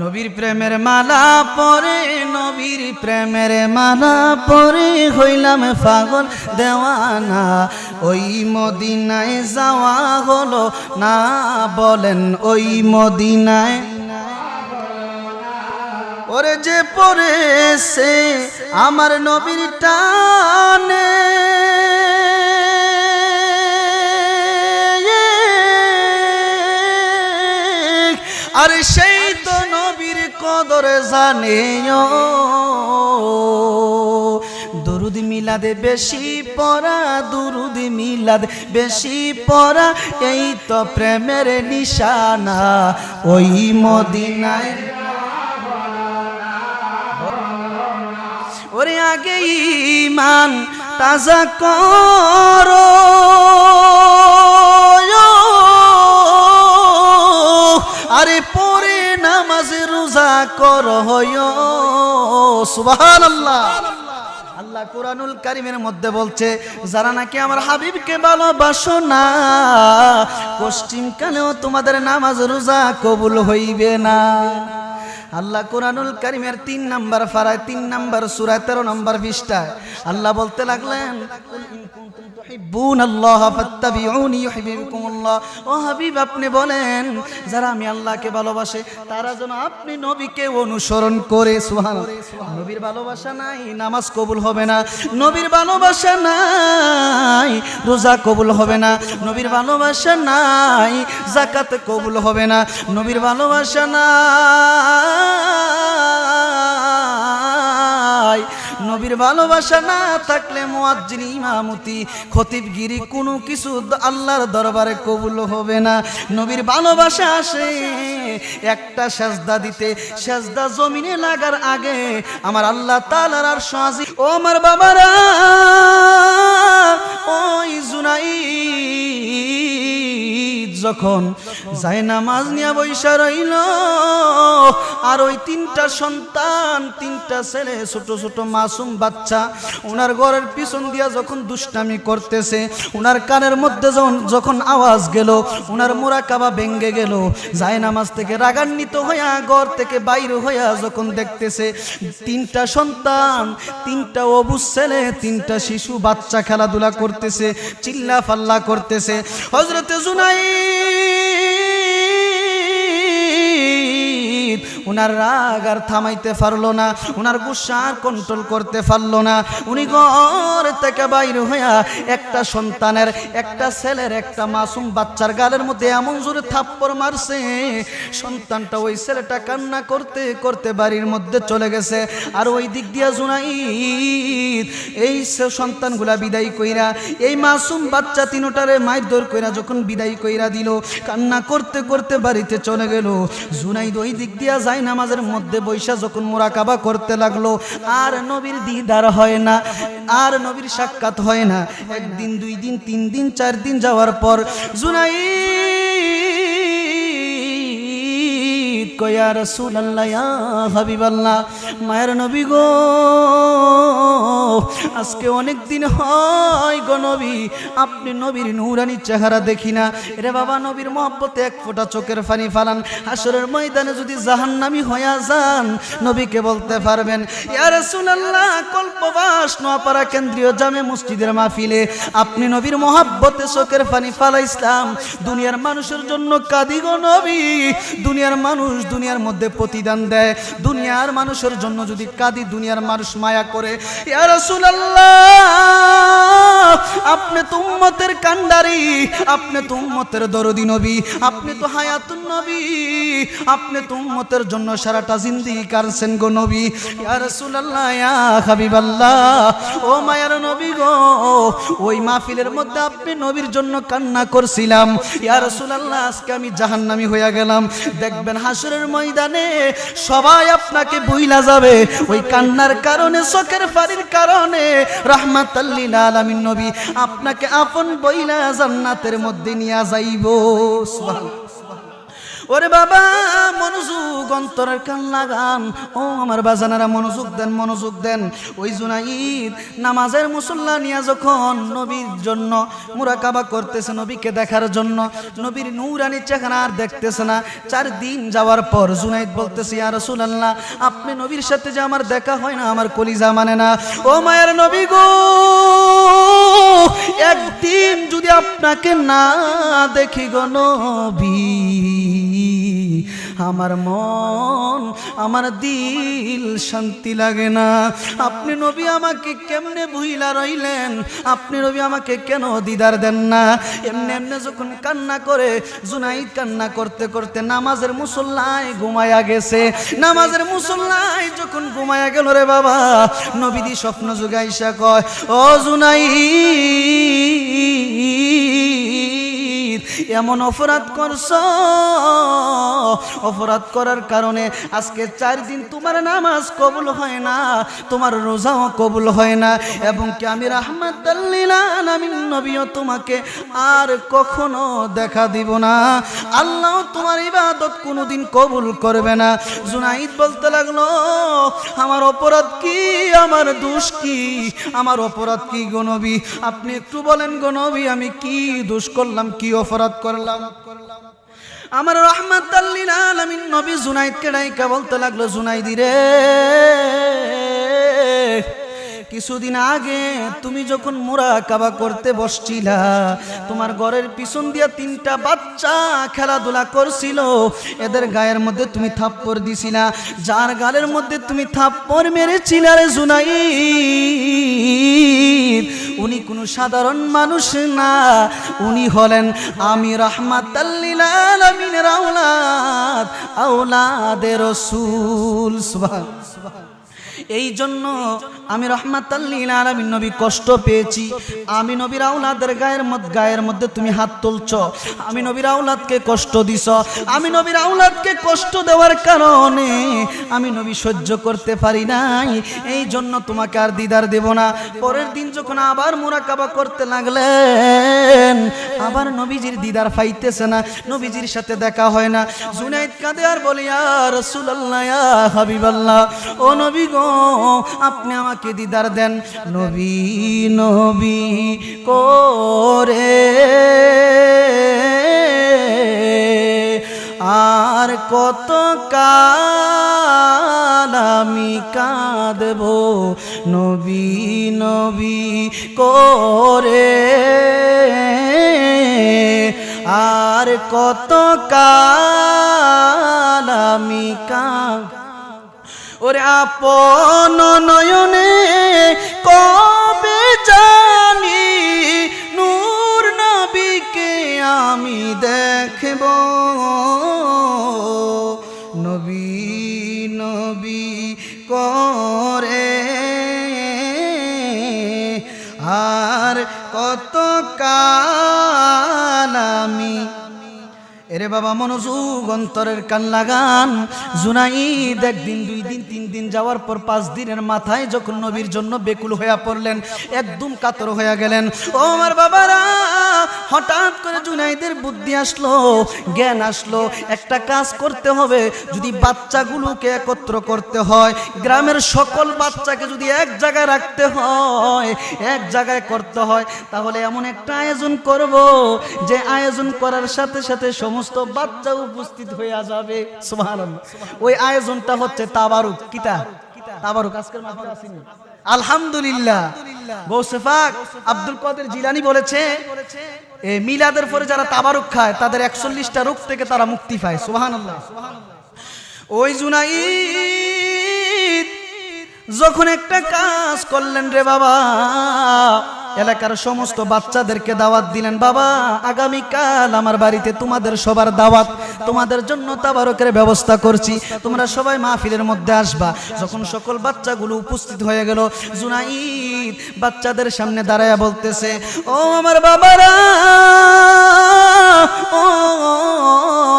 নবীর প্রেমের মালা পরে, নবীর প্রেমের মালা পরে হইলাম পাগল দেওয়ানা। ওই মদিনায় যাওয়া হলো না, বলেন ওই মদিনায়। ওরে যে পড়েছে আমার নবীর টানে, আরে সেই তো নবীর কদর জানে। দুরুদ মিলাদে বেশি পড়া, দুরুদ মিলাদ বেশি পড়া, এই তো প্রেমের নিশানা। ওই মদিনায় ওরে আগে ঈমান তাজা করো, আরে পরে নামাজ রোজা করো। সুবহানাল্লাহ। আল্লাহ কুরআনুল কারীমের মধ্যে বলছে, যারা নাকি আমার হাবিবকে ভালোবাসো না, পশ্চিম কালেও তোমাদের নামাজ রোজা কবুল হইবে না। আল্লাহ কুরআনুল কারীমের ৩ নম্বর পারায় ৩ নম্বর সূরা ১৩ নম্বর পৃষ্ঠায় আল্লাহ বলতে লাগলেন, ও হাবিব আপনি বলেন, যারা আমি আল্লাহকে ভালোবাসে তারা যেন আপনি নবীকে অনুসরণ করে। সুবহানাল্লাহ। নবীর ভালোবাসা নাই নামাজ কবুল হবে না, নবীর ভালোবাসা নাই রোজা কবুল হবে না, নবীর ভালোবাসা নাই যাকাত কবুল হবে না, নবীর ভালোবাসা নাই। নবীর ভালোবাসা না থাকলে মুয়াজ্জিন, ইমামতি, খতিবগিরি কোনো কিছু আল্লাহর দরবারে কবুল হবে না। নবীর ভালোবাসা আসে একটা সেজদা দিতে, সেজদা জমিনে লাগার আগে আমার আল্লাহ তাআলার আরশ আজিম। ও আমার বাবারা, ওই জুনাইদ যখন জায়নামাজ নিয়ে বইসা রইল, আর ওই 3টা সন্তান, 3টা ছেলে, ছোট ছোট মাসুম বাচ্চা ওনার ঘরের পিছন দিয়া যখন দুষ্টামি করতেছে, ওনার কানের মধ্যে যখন আওয়াজ গেল, ওনার মুরাকাবা ভেঙ্গে গেল, জায়নামাজ থেকে রাগান্বিত হইয়া ঘর থেকে বাইরে হইয়া যখন দেখতেছে 3টা সন্তান, 3টা অবুঝ ছেলে, 3টা শিশু বাচ্চা খেলাধুলা করতেছে, চিল্লা ফাল্লা করতেছে, হযরতে জুনাইদ উনার রাগ আর থামাইতে পারলো না, উনার গুসা আর কন্ট্রোল করতে পারলো না। উনি ঘর থেকে বাইরে হইয়া একটা সন্তানের, একটা ছেলের, একটা মাসুম বাচ্চার গালের মধ্যে এমন জোরে থাপ্পড় মারছে, সন্তানটা, ওই ছেলেটা কান্না করতে করতে বাড়ির মধ্যে চলে গেছে। আর ওই দিক দিয়া জুনাইদ এই সন্তানগুলা বিদায় কইরা, এই মাসুম বাচ্চা 3টারে মারধর কইরা যখন বিদায় কইরা দিল, কান্না করতে করতে বাড়িতে চলে গেল। জুনাইদ ওই দিক দিয়া জায়নামাজের মধ্যে বৈশা যখন মুরাকাবা করতে লাগলো, আর নবীর দিদার হয় না, আর নবীর সাক্ষাৎ হয় না। 1 দিন 2 দিন 3 দিন 4 দিন যাওয়ার পর জুনাইদ কয়, ইয়া রাসূলুল্লাহ, ইয়া হাবিবাল্লাহ, মায়ের নবী গো, আজকে অনেক দিন হয় গো নবী, আপনি নবীর নূরানি চেহারা দেখি না। রে বাবা, নবীর মহব্বতে 1 ফোঁটা চোখের পানি ফালান, হাসরের ময়দানে যদি জাহান্নামী হইয়া যান, নবীকে বলতে পারবেন, ইয়া রাসূলুল্লাহ, কল্পবাস নোয়াপাড়া কেন্দ্রীয় জামে মসজিদের মাহফিলে আপনি নবীর মহব্বতে চোখের পানি ফালাইছিলাম, দুনিয়ার মানুষের জন্য কাঁদি গো নবী। দুনিয়ার মানুষ দুনিয়ার মধ্যে প্রতিদান দেয়, দুনিয়ার মানুষের জন্য যদি কাঁদি, দুনিয়ার মানুষ মায়া করে। ইয়া রাসূলুল্লাহ, আপনি তো উম্মতের কান্ডারি, আপনি তো উম্মতের দরদি নবী, আপনি তো হায়াতুন নবী, আপনি তো উম্মতের জন্য সারাটা জিন্দেগি কাটছেন গো নবী। ইয়া রাসূলুল্লাহ, ইয়া হাবিবাল্লাহ, ও মায়ার নবী গো, ওই মাহফিলের মধ্যে আপনি নবীর জন্য কান্না করছিলাম। ইয়া রাসূলুল্লাহ, আজকে আমি জাহান্নামী হইয়া গেলাম। দেখবেন হাসরের ময়দানে সবাই আপনাকে ভুইলা যাবে, ওই কান্নার কারণে, চোখের পানির কারণে। রাহমাতাল লিল আলামিন নবী আপনাকে আপন বইলা জান্নাতের মধ্যে নিয়ে যাইব। সুবহানাল্লাহ। ওরে বাবা মনোযোগ, অন্তরের কান লাগান। ও আমার বাজানারা মনোযোগ দেন, মনোযোগ দেন। ওই জুনাইদ নামাজের মুসল্লা নিয়ে যখন নবীর জন্য মুরাকাবা করতেছে, নবীকে দেখার জন্য, নবীর নূরানি চেহারা আর দেখতেছে না। 4 দিন যাওয়ার পর জুনাইদ বলতেছে, ইয়া রাসূলুল্লাহ, আপনি নবীর সাথে যে আমার দেখা হয় না, আমার কলিজা মানে না। ও মায়ের নবী গো, একদিন যদি আপনাকে না দেখি গো নবী, আমার মন, আমার দিল শান্তি লাগে না। আপনি নবী আমাকে কেমনে ভুইলা রইলেন? আপনি নবী আমাকে কেন দিদার দেন না? এমনি এমনি যখন কান্না করে, জুনাইদ কান্না করতে করতে নামাজের মুসল্লায় ঘুমায়া গেছে। নামাজের মুসল্লায় যখন ঘুমায়া গেল রে বাবা, নবীদি স্বপ্ন যুগাইসা কয়, ও জুনাইদ, এমন অপরাধ করছো, অপরাধ করার কারণে আজকে 4 দিন তোমার নামাজ কবুল হয় না, তোমার রোজাও কবুল হয় না, এবং কি আমি রাহমাতাল লিল আলামিন নবীও তোমাকে আর কখনো দেখা দিব না। আল্লাহ তোমার ইবাদত কোনোদিন কবুল করবে না। জুনাইদ বলতে লাগলো, আমার অপরাধ কি, আমার দোষ কি, আমার অপরাধ কি গো নবী? আপনি একটু বলেন গো নবী, আমি কি দোষ করলাম, কি অপরাধ করলাম? আমার রাহমাতাল লিল আলামিন নবী জুনাইদকে ডাইকা বলতে লাগলো, জুনাইদি রে, কিছুদিন আগে তুমি যখন মুরাকাবা করতে বসছিলা, তোমার ঘরের পিছন দিয়া 3টা বাচ্চা খেলাধুলা করছিল, এদের গায়ের মধ্যে তুমি থাপ্পড় দিছিলা। যার গালের মধ্যে তুমি থাপ্পড় মেরেছিলা রে জুনাইদ, উনি কোনো সাধারণ মানুষ না, উনি হলেন আমি রাহমাতাল লিল আলামিনের আওলাদ, আওলাদে রাসূল। সুবহানাল্লাহ। এই জন্য আমি রাহমাতাল লিল আলামিন নবী কষ্ট পেয়েছি। আমি নবীর আওলাদের গায়ের মধ্যে তুমি হাত তুলছো, আমি নবীর আওলাদকে কষ্ট দিছ। আমি নবীর আওলাদকে কষ্ট দেওয়ার কারণে আমি নবী সহ্য করতে পারি নাই, এই জন্য তোমাকে আর দিদার দেব না। পরের দিন যখন আবার মুরাকাবা করতে লাগলেন, আবার নবীজির দিদার পাইতেছে না, নবীজির সাথে দেখা হয় না। জুনাইদ কাঁদে আর বলে, ইয়া রাসূলুল্লাহ, ইয়া হাবিবাল্লাহ, ও নবী গো, আপনি আমাকে দিদার দেন। নবী নবী করে আর কত কাল আমি কাঁদব, নবী নবী করে আর কত কাল আমি কাঁদব। ওরে আপন নয়নে কবে জানি নূর নবীকে আমি দেখব, নবী নবী করে আর কত কাল আমি। এরে বাবা মনোযোগ, অন্তরের কান লাগান। জুনাইদ 1 দিন 2 দিন 3 দিন যাওয়ার পর 5 দিনের মাথায় যখন নবীর জন্য বেকুল হয়ে পড়লেন, একদম কাতর হয়ে গেলেন। ও আমার বাবারা, হঠাৎ করে জুনাইদের বুদ্ধি আসলো, জ্ঞান আসলো, একটা কাজ করতে হবে। যদি বাচ্চাগুলোকে একত্র করতে হয়, গ্রামের সকল বাচ্চাকে যদি এক জায়গায় রাখতে হয়, এক জায়গায় করতে হয়, তাহলে এমন একটা আয়োজন করব যে আয়োজন করার সাথে সাথে সমস্ত বাচ্চা উপস্থিত হয়ে যাবে। সুবহানাল্লাহ। ওই আয়োজনটা হচ্ছে তাবারুক। কিতা তাবারুক? আজকের মাহফিলে আসেনি আলহামদুলিল্লাহ। গৌসে পাক আব্দুল কাদের জিলানী বলেছে, এই মিলাদের পরে যারা তাবারুক খায় তাদের 41টা রোগ থেকে তারা মুক্তি পায়। সুবহানাল্লাহ। ওই জুনাইদ যখন একটা কাজ করলেন রে বাবা, এলাকার সমস্ত বাচ্চাদেরকে দাওয়াত দিলেন, বাবা আগামীকাল আমার বাড়িতে তোমাদের সবার দাওয়াত, তোমাদের জন্য তাবারকের ব্যবস্থা করছি, তোমরা সবাই মাহফিলের মধ্যে আসবা। যখন সকল বাচ্চাগুলো উপস্থিত হয়ে গেল, জুনাইদ বাচ্চাদের সামনে দাঁড়ায়া বলতেছে, ও আমার বাবারা, ও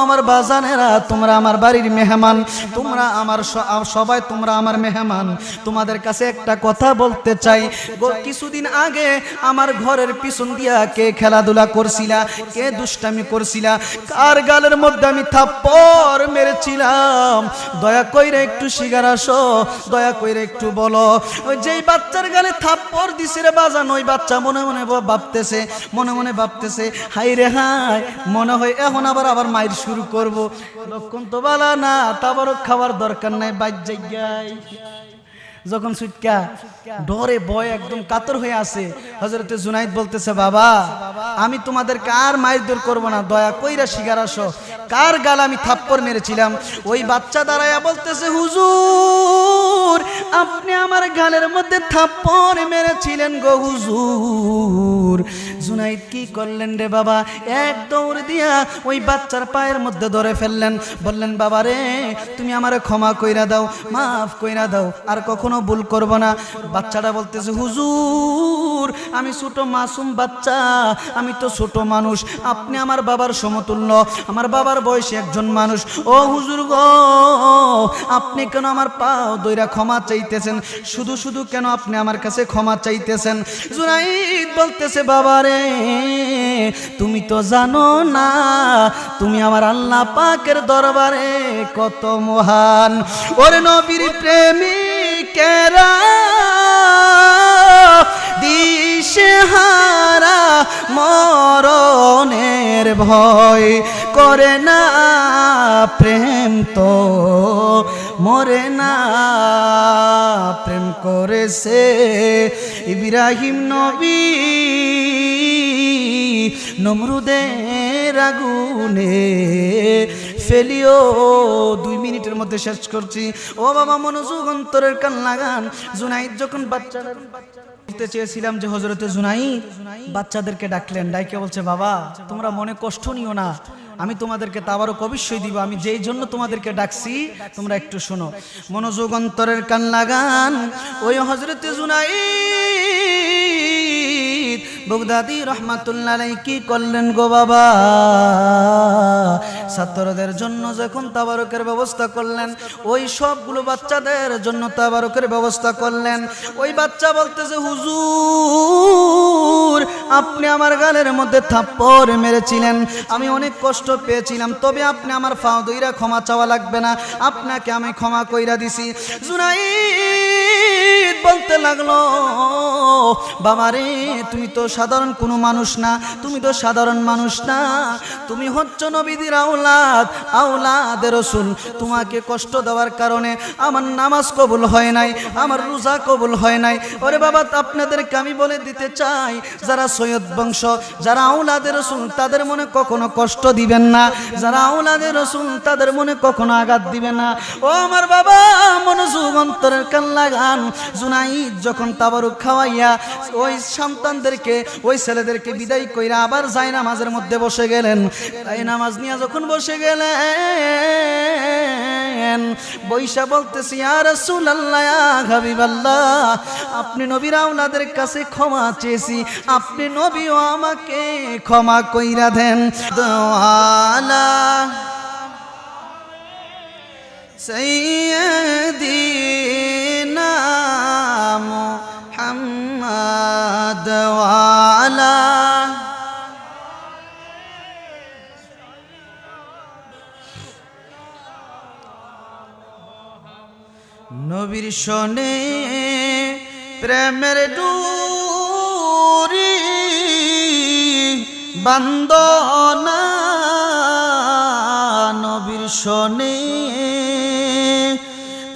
আমার বাজানেরা, তোমরা আমার বাড়ির মেহমান, তোমরা আমার সবাই তোমরা আমার মেহমান। তোমাদের কাছে একটা কথা বলতে চাই। কিছুদিন আগে আমার ঘরের পিছন দিয়া কে খেলাধুলা করছিলা, কে দুষ্টামি করছিলা, কার গালের মধ্যে আমি থাপ্পড় মেরেছিলাম, দয়া কইরা একটু শিগার আসো, দয়া কইরা একটু বলো। ওই যেই বাচ্চার গালে থাপ্পড় দিছে রে বাজান, ওই বাচ্চা মনে মনে ভাবতেছে, মনে মনে ভাবতেছে, হাই রে হাই, মনে হয় এখন আবার মাইর শুরু করব। লক্ষণ তো বালা না, তাবারক খাবার দরকার নাই, বাইর জায়গায় যখন সুটকা ডরে ভয় একদম কাতর হয়ে আছে, হযরতে জুনাইদ বলতেছে, বাবা আমি তোমাদের কার মারধর করব না, দয়া কইরা শিগার আসো, কার গাল আমি থাপ্পড় মেরেছিলাম। ওই বাচ্চা দাঁড়ায়া বলতেছে, হুজুর আপনি আমার গালের মধ্যে থাপ্পড় মেরেছিলেন গো হুজুর। জুনাইদ কি করলেন রে বাবা, এক দৌড় দিয়া ওই বাচ্চার পায়ের মধ্যে ধরে ফেললেন, বললেন, বাবা রে তুমি আমারে ক্ষমা কইরা দাও, মাফ কইরা দাও, আর কখনো ভুল করব না। বাচ্চাটা বলতেছে, হুজুর আমি ছোট মাসুম বাচ্চা, আমি তো ছোট মানুষ, আপনি আমার বাবার সমতুল্য, আমার বাবার বয়সী একজন মানুষ। ও হুজুর গো, আপনি কেন আমার পাও দইরা ক্ষমা চাইতেছেন, শুধু শুধু কেন আপনি আমার কাছে ক্ষমা চাইতেছেন? জুনাইদ বলতেছে, বাবা রে তুমি তো জানো না তুমি আমার আল্লাহ পাকের দরবারে কত মহান। ওরে নবীর প্রেমিকেরা দিশেহারা মরণের ভয় করে না, প্রেম তো মরে না, প্রেম করেছে ইব্রাহিম নবী নমরুদের আগুনে ফেলিও। 2 মিনিটের মধ্যে শেষ করছি। ও বাবা মনোযোগ অন্তরের কান লাগান। জুনাইদ যখন বাচ্চাদের বলতে চেয়েছিলাম যে হযরতে জুনাইদ বাচ্চাদেরকে ডাকলেন, ডাইকে বলছে, বাবা তোমরা মনে কষ্ট নিও না, আমি তোমাদেরকে তাবারক অবশ্যই দিব, আমি যেই জন্য তোমাদেরকে ডাকছি তোমরা একটু শোনো, মনোযোগ অন্তরের কান লাগান। ওই হযরতে জুনাইদ বাগদাদী রহমাতুল্লাহ আলাইহি কি করলেন গো বাবা, ছাত্রদের জন্য যখন তাবারকের ব্যবস্থা করলেন, ওই সবগুলো বাচ্চাদের জন্য তাবারকের ব্যবস্থা করলেন। ওই বাচ্চা বলতেছে, হুজুর আপনি আমার গালের মধ্যে থাপ্পড় মেরেছিলেন, আমি অনেক কষ্ট পেয়েছিলাম, তবে আপনি আমার পাও ধইরা ক্ষমা চাওয়া লাগবে না, আপনাকে আমি ক্ষমা কইরা দিছি। জুনাইদ বলতে লাগলো, বাবা রে তুমি তো সাধারণ কোনো মানুষ না, তুমি তো সাধারণ মানুষ না, তুমি হচ্ছ নবীদের আওলাদ, আওলাদের রাসূল, তোমাকে কষ্ট দেওয়ার কারণে আমার নামাজ কবুল হয় নাই, আমার রোজা কবুল হয় নাই। ওরে বাবা আপনাদেরকে আমি বলে দিতে চাই, যারা সৈয়দ বংশ, যারা আওলাদের রাসূল তাদের মনে কখনো কষ্ট দিবেন না, যারা আওলাদের রাসূল তাদের মনে কখনো আঘাত দিবেন না। ও আমার বাবা মনোযোগ অন্তরের কান লাগান। জুনাইদ যখন তাবারুক খাওয়াইয়া ওই সন্তানদেরকে, ওই ছেলেদেরকে বিদায় কইরা আবার জায়নামাজের মধ্যে বসে গেলেন। জায়নামাজ নিয়ে যখন বসে গেলেন, বৈশা বলতেছি, ইয়া রাসূলুল্লাহ, ইয়া হাবিবাল্লাহ, আপনি নবীর আওলাদের কাছে ক্ষমা চেয়েছি, আপনি নবীও আমাকে ক্ষমা কইরা দেন। দোয়ালা সাইয়্যিদিনা মুহাম্মদ ওয়ালা নবীর শোনে প্রেমের ডুরি বান্দনা, নবীর শোনে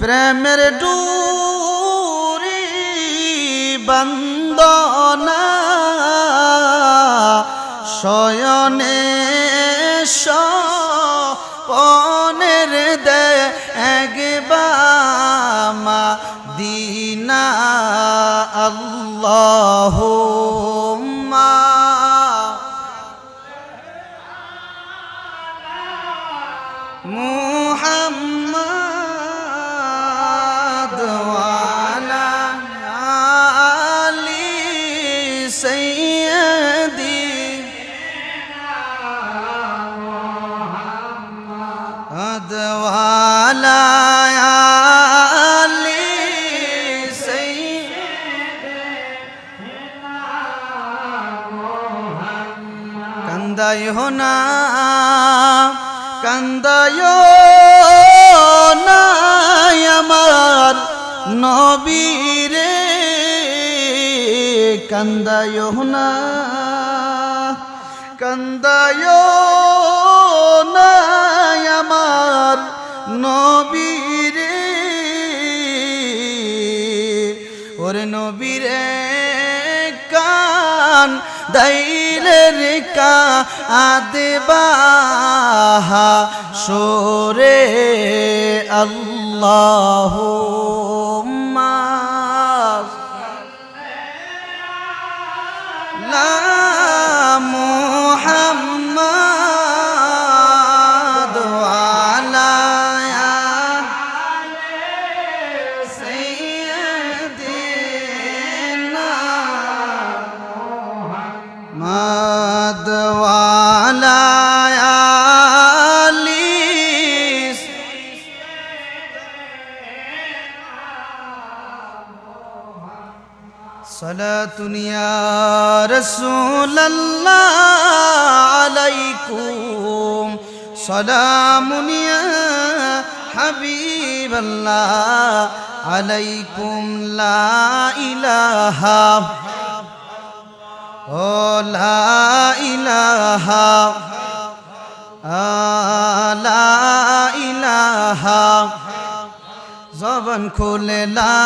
প্রেমের ডুরি বান্দনা, শয়নে স্বপনের দে একবামা দিনা আল্লাহুম্মা মুহাম্মদ ওয়ালা আলি সাইয়্যিদিনা মুহাম্মদ ওয়ালা আলি সাইয়্যিদিনা কান্দায়ো না কান্দায়ো না আমার নবীরে কান্দায়ো না কান্দায়ো না আমার নবীরে ওরে নবীরে কান দাইলে রে আদেবাহা সোরে আল্লাহুম্মা লা মুহাম্মাদ ওয়ালা সাইয়্যিদিনা মুহাম্মাদ ওয়ালা আলি সালাতুন ইয়া রাসূলাল্লাহ আলাইকুম সালামুন ইয়া হাবিবাল্লাহ আলাইকুম লা ইলাহা ও লা ইলাহা লা ইলাহা জবান খুলে লা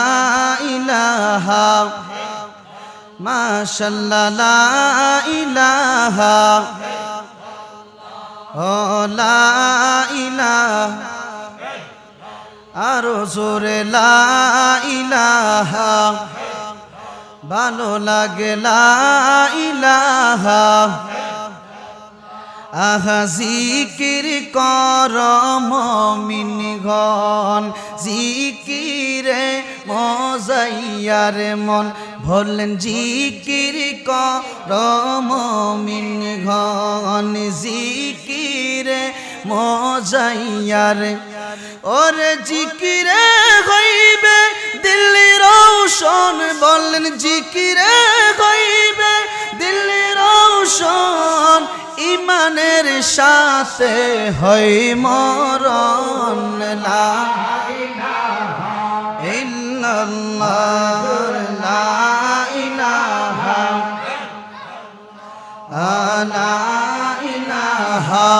ইলাহা মাশাআল্লাহ লা ইলাহা ও লা ইলাহা আরো জোরে লা ইলাহা ভালো লাগে লা ইলাহা আহা জিকির কর মুমিনগণ জিকিরে মজাইয়ার মন বললেন জিকির কর মুমিনগণ জিকিরে মজাইয়ার ওরে জিকিরে হইবে দিল্লি রৌশন বললেন জিকিরে হইবে দিল্লি রৌশন ইমানের সাথে হয় মরণ লা ইলাহা ইল্লাল্লাহ লা ইলাহা লা ইলাহা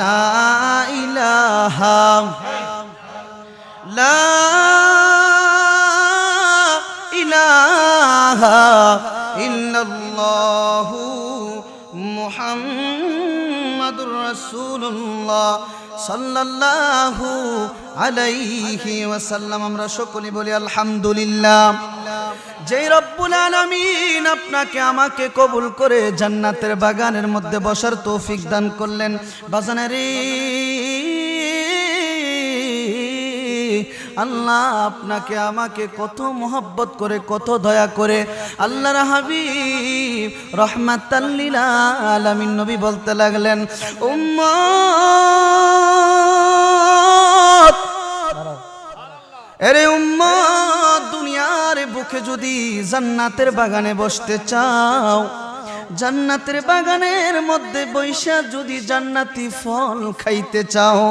লা ইলাহা লা ইলাহা ইল্লাল্লাহু মুহাম্মাদুর রাসূলুল্লাহ সাল্লাল্লাহু আলাইহি ওয়াসাল্লাম। আমরা সকলে বলি আলহামদুলিল্লাহ। যেই রব্বুল আলামিন আপনাকে আমাকে কবুল করে জান্নাতের বাগানের মধ্যে বসার তৌফিক দান করলেন। বাজানেরে আল্লাহ আপনাকে আমাকে কত মোহব্বত করে কত দয়া করে আল্লাহর হাবিব রহমাতাল লিল আলামিন নবী বলতে লাগলেন উম্মত এরে উম্মত দুনিয়ার বুকে যদি জান্নাতের বাগানে বসতে চাও জান্নাতের বাগানের মধ্যে বৈশা যদি জান্নাতি ফল খাইতে চাও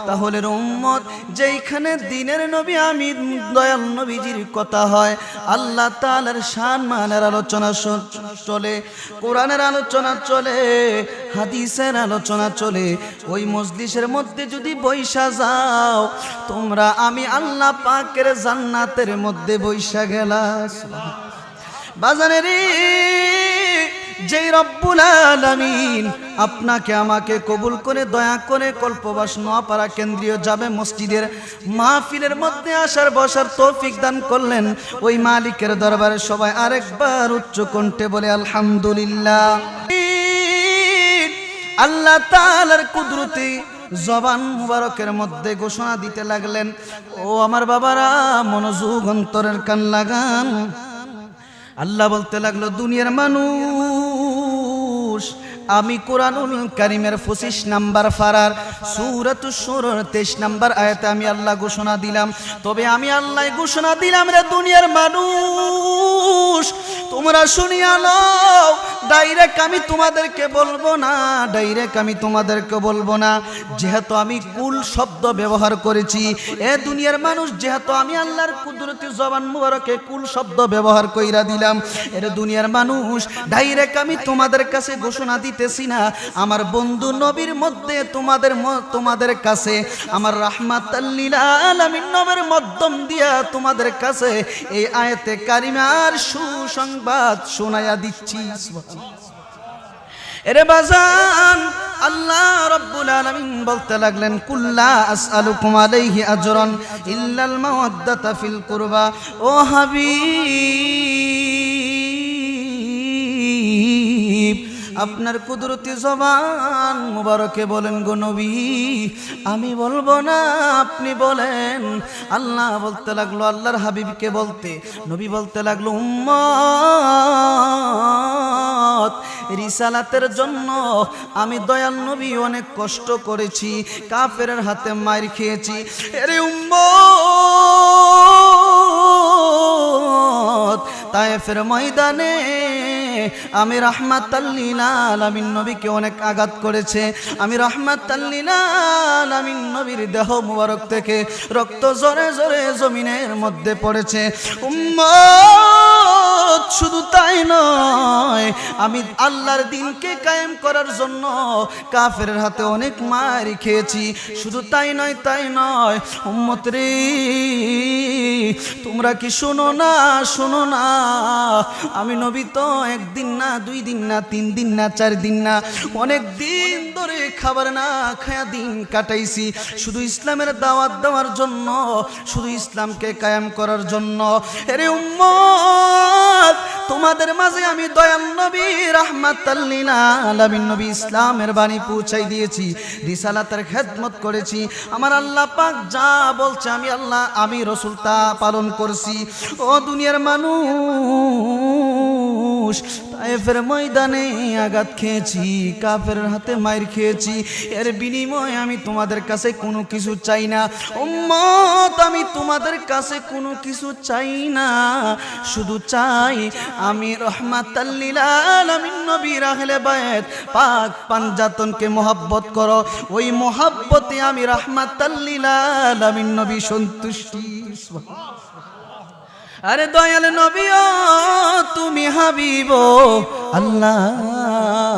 তাহলে উম্মত যেইখানে দিনের নবী আমি দয়াল নবীজির কথা হয় আল্লাহ তাআলার শান মানের আলোচনা চলে কোরআনের আলোচনা চলে হাদিসের আলোচনা চলে ওই মজলিসের মধ্যে যদি বৈশা যাও তোমরা আমি আল্লাহ পাকের জান্নাতের মধ্যে বৈশা গেলা বাজানেরে যেই রব্বুল আলামিন আপনাকে আমাকে কবুল করে দয়া করে কল্পবাস নোয়াপাড়া কেন্দ্রীয় জামে মসজিদের মাহফিলের মধ্যে আসার বসার তৌফিক দান করলেন ওই মালিকের দরবারে সবাই আরেকবার উচ্চ কণ্ঠে বলে আলহামদুলিল্লাহ। আল্লাহ তাআলার কুদরতি জবান মুবারকের মধ্যে ঘোষণা দিতে লাগলেন ও আমার বাবারা মনোযোগ অন্তরের কান লাগান। আল্লাহ বলতে লাগলো দুনিয়ার মানুষ আমি কোরআনুল কারীমের 25 নাম্বার পারার সূরাতুশ শুরার 23 নাম্বার আয়াতে আমি আল্লাহ ঘোষণা দিলাম তবে আমি আল্লাহ ঘোষণা দিলাম রে দুনিয়ার মানুষ তোমরা শুনিয়া লও, ডাইরেক্ট আমি তোমাদেরকে বলবো না, ডাইরেক্ট আমি তোমাদেরকে বলবো না। যেহেতু আমি কুল শব্দ ব্যবহার করেছি, এ দুনিয়ার মানুষ, যেহেতু আমি আল্লাহর কুদরতি জবান মুবারকে কুল শব্দ ব্যবহার কইরা দিলাম, এর দুনিয়ার মানুষ ডাইরেক্ট আমি তোমাদের কাছে ঘোষণা দিতেছি না, আমার বন্ধু নবীর মধ্যে তোমাদের কাছে আমার রাহমাতাল লিল আলামিন নবের মাধ্যম দিয়া তোমাদের কাছে এই আয়াতে কারিমার সুসংবাদ শোনায়া দিচ্ছি। এরে বাজান, আল্লাহ রাব্বুল আলামিন বলতে লাগলেন, কুল্লা আসআলুকুম আলাইহি আজরান ইল্লাল মাওয়াদ্দাতা ফিল কুরবা। ও হাবিব, আপনার কুদরতি জবান মুবারকে বলেন গো নবী, আমি বলবো না, আপনি বলেন। আল্লাহ বলতে লাগলো, আল্লাহর হাবিবকে বলতে, নবী বলতে লাগলো, উম্মত, রিসালাতের জন্য আমি দয়াল নবী অনেক কষ্ট করেছি, কাফেরের হাতে মার খেয়েছি। এরে উম্মত, তায়েফের ময়দানে আমি রাহমাতাল লিল আলামিন নবীকে অনেক আঘাত করেছে। আমি রাহমাতাল লিল আলামিন নবীর দেহ মুবারক থেকে রক্ত জরে জরে জমিনের মধ্যে পড়েছে। উম্মত, শুধু তাই নয়, আমি আল্লাহর দ্বীনকে কায়েম করার জন্য কাফেরের হাতে অনেক মার খেয়েছি। শুধু তাই নয়, তাই নয়, উম্মত রে, তোমরা কি শোনো না, শোনো না, আমি নবী তো একদিন না, 2 দিন না, 3 দিন না, 4 দিন না, অনেক দিন ধরে খাবার না খায়া দিন কাটাইছি, শুধু ইসলামের দাওয়াত দেওয়ার জন্য, শুধু ইসলামকে কায়েম করার জন্য। আরে উম্মত, তোমাদের মাঝে আমি দয়াল নবী রাহমাতাল লিল আলামিন নবী ইসলামের বাণী পৌঁছাই দিয়েছি, রিসালাতের খেদমত করেছি। আমার আল্লাহ পাক যা বলছে আমি রাসূল তা পালন করছি। ও দুনিয়ার মানুষ, তায়েফের ময়দানে আঘাত খেয়েছি, কাফের হাতে মাইর খেয়েছি, এর বিনিময়ে আমি তোমাদের কাছে কোনো কিছু চাই না। উম্মত, আমি তোমাদের কাছে কোনো কিছু চাই না, শুধু চাই আমি রাহমাতাল লিল আলামিন নবীর আহলে বায়াত পাক পাঞ্জাতনকে মহব্বত করো, ওই মহব্বতে আমি রাহমাতাল লিল আলামিন নবী সন্তুষ্টি। আরে দয়াল নবী, ও তুমি হাবিব আল্লাহর,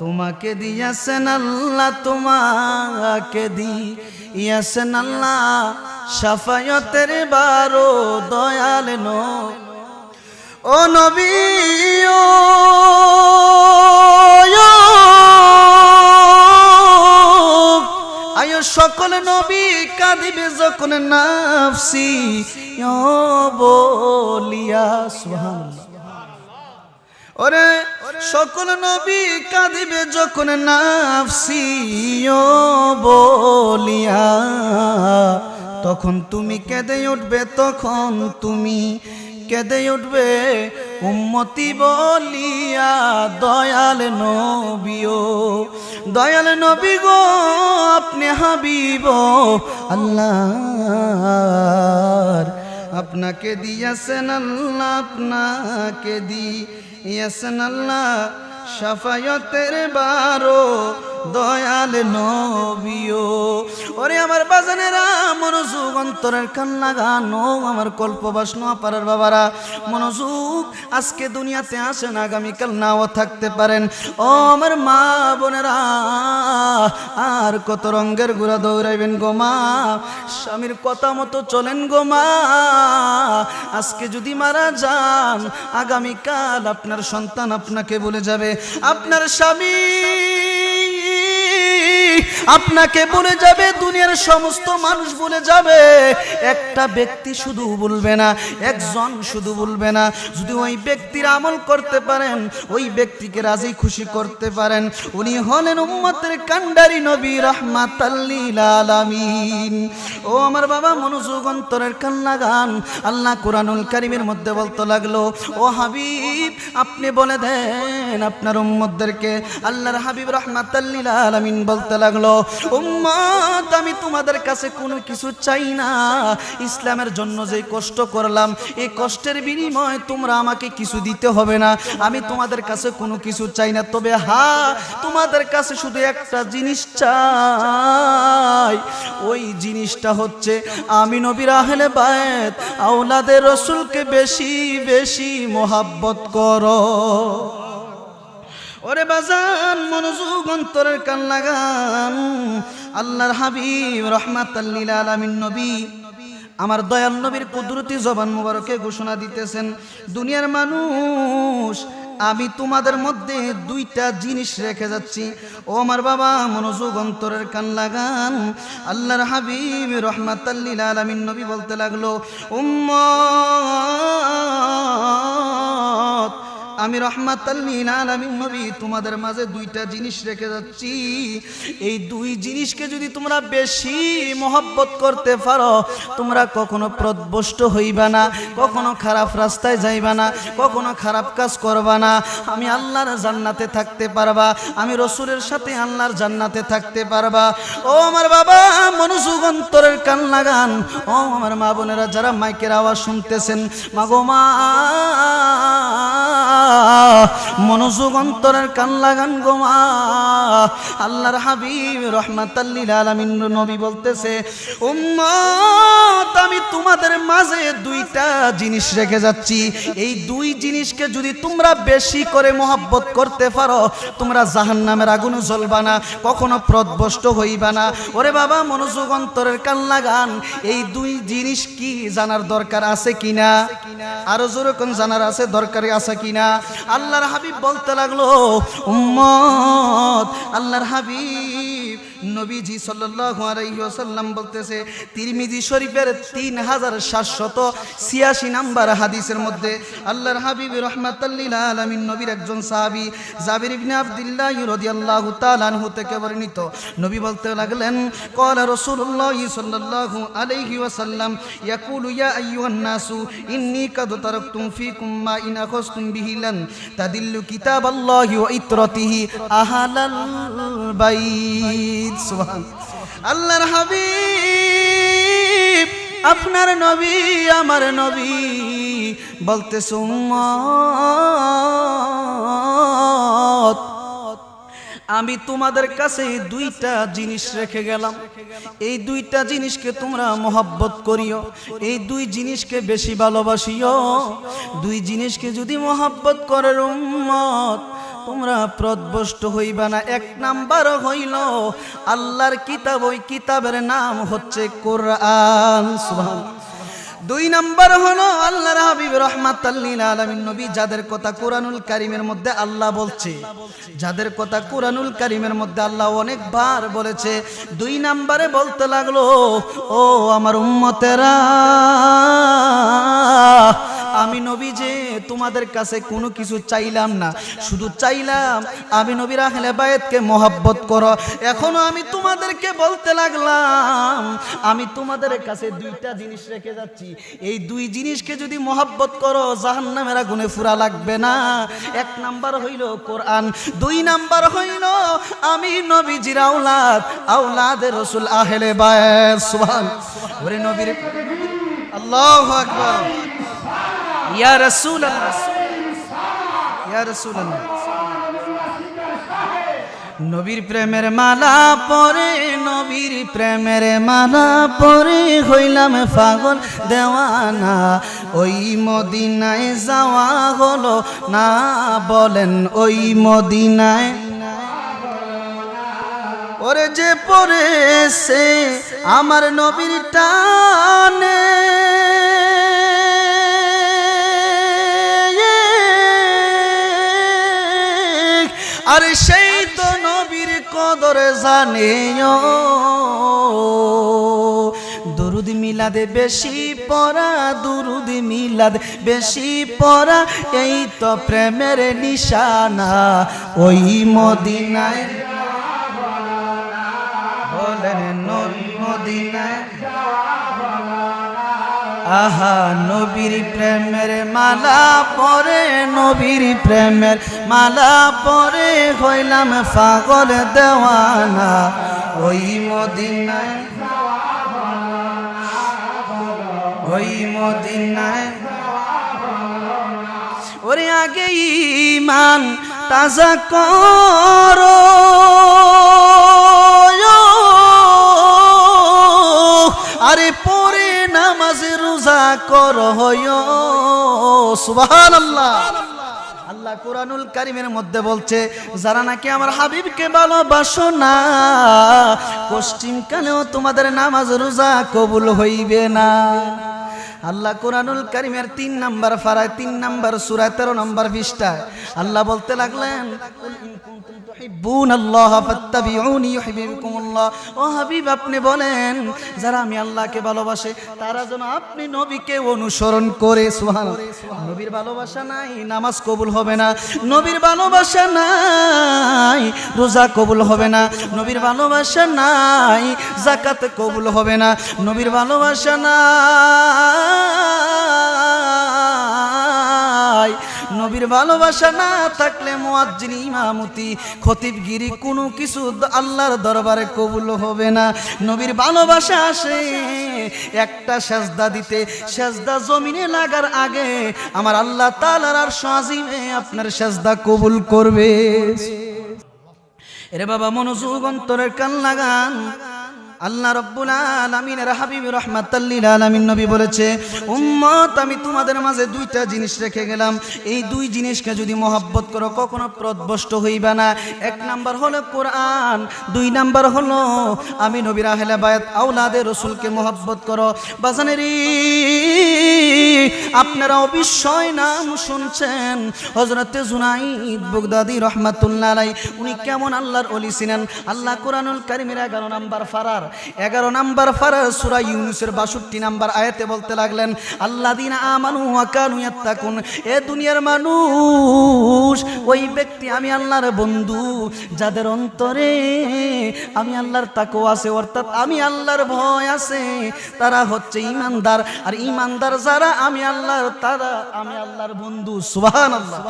তোমাকে দিয়েছেন আল্লাহ, তোমাকে দিয়েছেন আল্লাহ শাফায়াতের 12 দয়াল ও নবী, ও আয়ো সকল নবী কাঁদিবে যখন নাফসি বলিয়া। সুবহানাল্লাহ। ওরে সকল নবী কাঁদিবে যখন নাফসি বলিয়া, তখন তুমি কেঁদে উঠবে, তখন তুমি কেঁদে উঠবে উম্মতি বলিয়া। দয়াল নবীও, দয়াল নবী গো, আপনি হাবিব আল্লাহর, আপনাকে দিয়েছেন আল্লাহ, আপনাকে দিয়েছেন আল্লাহ শাফায়াতের 12 দয়াল নবীও। ওরে আমার বাজানেরা, মনোযোগ, অন্তরের কান লাগানো, আমার কল্পবাস নোয়াপাড়ার বাবারা, মনোযোগ। আজকে দুনিয়াতে আসেন, আগামীকাল নাও থাকতে পারেন। ও আমার মা বোনেরা, আর কত রঙ্গের ঘোড়া দৌড়াইবেন গো মা, স্বামীর কথা মতো চলেন গো মা। আজকে যদি মারা যান, আগামীকাল আপনার সন্তান আপনাকে বলে যাবে, আপনার স্বামী আপনাকে বলে যাবে, দুনিয়ার সমস্ত মানুষ বলে যাবে। একটা ব্যক্তি শুধু বলবে না, একজন শুধু বলবে না, যদি ওই ব্যক্তির আমল করতে পারেন, ওই ব্যক্তিকে রাজি খুশি করতে পারেন, উনি হলেন উম্মতের কান্ডারি নবী রাহমাতাল লিল আলামিন। ও আমার বাবা, মনোযোগ, অন্তরের কান লাগান। আল্লাহ কুরআনুল কারীমের মধ্যে বলতে লাগলো, ও হাবিব, আপনি বলে দেন আপনার উম্মতদেরকে। আল্লাহর হাবিব রাহমাতাল লিল আলামিন বলতে লাগলো, লাগলো, উম্মত আমি তোমাদের কাছে কোনো কিছু চাই না, ইসলামের জন্য যে কষ্ট করলাম এই কষ্টের বিনিময়ে তোমরা আমাকে কিছু দিতে হবে না, আমি তোমাদের কাছে কোনো কিছু চাই না, তবে হ্যাঁ তোমাদের কাছে শুধু একটা জিনিস চাই, ওই জিনিসটা হচ্ছে আমি নবীর আহলে বায়ত আওলাদে রসুলকে বেশি বেশি মোহাব্বত করো। ওরে বাজান মনোযোগ অন্তরের কান লাগান, আল্লাহর হাবিব রাহমাতাল লিল আলামিন নবী আমার দয়াল নবীর কুদরতি জবান মুবারকে ঘোষণা দিতেছেন, দুনিয়ার মানুষ আমি তোমাদের মধ্যে দুইটা জিনিস রেখে যাচ্ছি। ও আমার বাবা মনোযোগ অন্তরের কান লাগান, আল্লাহর হাবিব রাহমাতাল লিল আলামিন নবী বলতে লাগলো, উম্মত আমি রাহমাতাল লিল আলামিন নবী তোমাদের মাঝে দুইটা জিনিস রেখে যাচ্ছি, এই দুই জিনিসকে যদি তোমরা বেশি মহব্বত করতে পারো তোমরা কখনো পথভ্রষ্ট হইবা না, কখনো খারাপ রাস্তায় যাইবা না, কখনো খারাপ কাজ করবা না, আমি আল্লাহর জান্নাতে থাকতে পারবা, আমি রসুলের সাথে আল্লাহর জান্নাতে থাকতে পারবা। ও আমার বাবা মনোযোগ অন্তরের কান লাগান, ও আমার মা বোনেরা যারা মাইকের আওয়াজ শুনতেছেন, মাগো মা মনোযোগ অন্তরের কান লাগান গো মা, আল্লাহর হাবিব রাহমাতাল লিল আলামিন নবী বলতেছে, উম্মত আমি তোমাদের মাঝে দুইটা জিনিস রেখে যাচ্ছি, এই দুই জিনিসকে যদি তোমরা বেশি করে মহব্বত করতে পারো তোমরা জাহান্নামের আগুনে জ্বলবা না, কখনো পথভ্রষ্ট হইবা না। ওরে বাবা মনোযোগ অন্তরের কান লাগান, এই দুই জিনিস কি জানার দরকার আছে কিনা, আরো জোরে কোন জানার আছে দরকারি আছে কিনা? আল্লাহর হাবিব বলতে লাগলো, উম্মত আল্লাহর হাবিব নবীজি সাল্লাল্লাহু আলাইহি ওয়াসাল্লাম বলতেছে, তিরমিজি শরীফের 3786 নাম্বার হাদিসের মধ্যে আল্লাহর হাবিব রাহমাতাল লিল আলামিন নবীর একজন সাহাবী জাবির ইবনে আব্দুল্লাহ রাদিয়াল্লাহু তাআলা আনহু থেকে বর্ণিত, নবী বলতে লাগলেন, ক্বালা রাসূলুল্লাহ সাল্লাল্লাহু আলাইহি ওয়াসাল্লাম ইয়াকুলু ইয়া আইয়ুহান নাসু ইন্নী কাদ তারাকতুম ফীকুম মা ইন আখাযতুম বিহি লান তাদিল্লু কিতাবাল্লাহি ওয়া ইত্রাতিহি আহলাল বাইত। আল্লাহর হাবিব আপনার নবী আমার নবী বলতেছে, উম্মত আমি তোমাদের কাছে দুইটা জিনিস রেখে গেলাম, এই দুইটা জিনিসকে তোমরা মহব্বত করিও, এই দুই জিনিসকে বেশি ভালোবাসিও, দুই জিনিসকে যদি মহব্বত করে উম্মত তোমরা পথভ্রষ্ট হইবা না। এক নাম্বার হইল আল্লাহর কিতাব, ওই কিতাবের নাম হচ্ছে কোরআন, সুবহানাল্লাহ। দুই নাম্বার হলো আল্লাহর হাবিব রাহমাতাল লিল আলামিন নবী যাদের কথা কোরআনুল কারীমের মধ্যে আল্লাহ বলছে, যাদের কথা কোরআনুল কারীমের মধ্যে আল্লাহ অনেকবার বলেছে, দুই নাম্বারে বলতে লাগলো, ও আমার উম্মতেরা আমি নবী যে তোমাদের কাছে কোনো কিছু চাইলাম না, শুধু চাইলাম আমি নবীর আহলে বায়াতকে মহব্বত করো। এখনো আমি তোমাদেরকে বলতে লাগলাম আমি তোমাদের কাছে দুইটা জিনিস রেখে যাচ্ছি, এই দুই জিনিসকে যদি মহব্বত করো জাহান্নামের আগুনে পুরা লাগবে না। এক নাম্বার হইল কোরআন, দুই নাম্বার হইল আমি নবীজির আওলাদ, আওলাদে রাসূল আহলে বায়াত। সুবহানাল্লাহ। ওরে নবীর আল্লাহু আকবার, ইয়া রাসূলুল্লাহ, ইয়া রাসূলুল্লাহ। নবীর প্রেমের মালা পরে, নবীর প্রেমের মালা পরে হইলাম পাগল দেওয়ানা, ওই মদিনায় যাওয়া হলো না, বলেন ওই মদিনায় ওরে যে পড়েছে আমার নবীর টানে, আর সেই তো নবীর কদর জানে। দুরুদ মিলাদে বেশি পড়া, দুরুদ মিলাদ বেশি পড়া, এই তো প্রেমের নিশানা, ওই মদিনায় বলেন ওই মদিনায়। আহা নবীর প্রেমের মালা পরে, নবীর প্রেমের মালা পরে হইলাম পাগল দেওয়ানা, ওই মদিনায় ওই মদিনায় ওরে আগে ঈমান তাজা করো আরে পরে নামাজ রোজা করো সুবহানাল্লাহ। আল্লাহ কুরআনুল কারীমের মধ্যে বলছে যারা নাকি আমার হাবিবকে ভালোবাসো না পশ্চিমকালেও তোমাদের নামাজ রোজা কবুল হইবে না। আল্লাহ কুরআনুল কারীমের ৩ নম্বর পারায় ৩ নম্বর সূরা ১৩ নম্বর পৃষ্ঠায় আল্লাহ বলতে লাগলেন তুহিব্বুনাল্লাহ ফাত্তাবিউনি ইউহিব্বুকুমুল্লাহ। ও হাবিব আপনি বলেন যারা আমি আল্লাহকে ভালোবাসে তারা যেন আপনি নবীকে অনুসরণ করে। সুবহানাল্লাহ। নবীর ভালোবাসা নাই নামাজ কবুল হবে না, নবীর ভালোবাসা নাই রোজা কবুল হবে না, নবীর ভালোবাসা নাই যাকাত কবুল হবে না, নবীর ভালোবাসা নাই। নবীর ভালোবাসা না থাকলে মুয়াজ্জিন ইমামতি খতিবগিরি কোনো কিছু আল্লাহর দরবারে কবুল হবে না। নবীর ভালোবাসা আসে একটা সেজদা দিতে, সেজদা জমিনে লাগার আগে আমার আল্লাহ তাআলার আরশ আজিমে আপনার সেজদা কবুল করবে। এরে বাবা মনোযোগ অন্তরের কান লাগান। আল্লাহ রাব্বুল আলামিনের হাবিব রাহমাতাল লিল আলামিন নবী বলেছে উম্মত আমি তোমাদের মাঝে দুইটা জিনিস রেখে গেলাম, এই দুই জিনিসকে যদি মহব্বত করো কখনো পথভ্রষ্ট হইবা না। এক নাম্বার হলো কোরআন, দুই নাম্বার হলো আমি নবীর আহলে বায়াত আওলাদে রাসূলকে মহব্বত করো। বাজানেরই আপনারা অবশ্যই নাম শুনছেন হযরতে জুনাইদ বাগদাদী রাহমাতুল্লাহ আলাইহি। উনি কেমন আল্লাহর ওলি ছিলেন। আল্লাহ কুরআনুল কারীমের 11 নম্বর ফারার 11 নম্বর ফারার সূরা ইউনূসের 62 নম্বর আয়াতে বলতে লাগলেন আল্লাযীনা আমানু ওয়া কানু ইয়াত্তাকুন। এ দুনিয়ার মানুষ ওই ব্যক্তি আমি আল্লাহর বন্ধু যাদের অন্তরে আমি আল্লাহর তাকওয়া আছে অর্থাৎ আমি আল্লাহর ভয় আছে তারা হচ্ছে ঈমানদার। আর ঈমানদার যারা আমি আল্লাহর তারা আমি আল্লাহর বন্ধু। সুবহানাল্লাহ।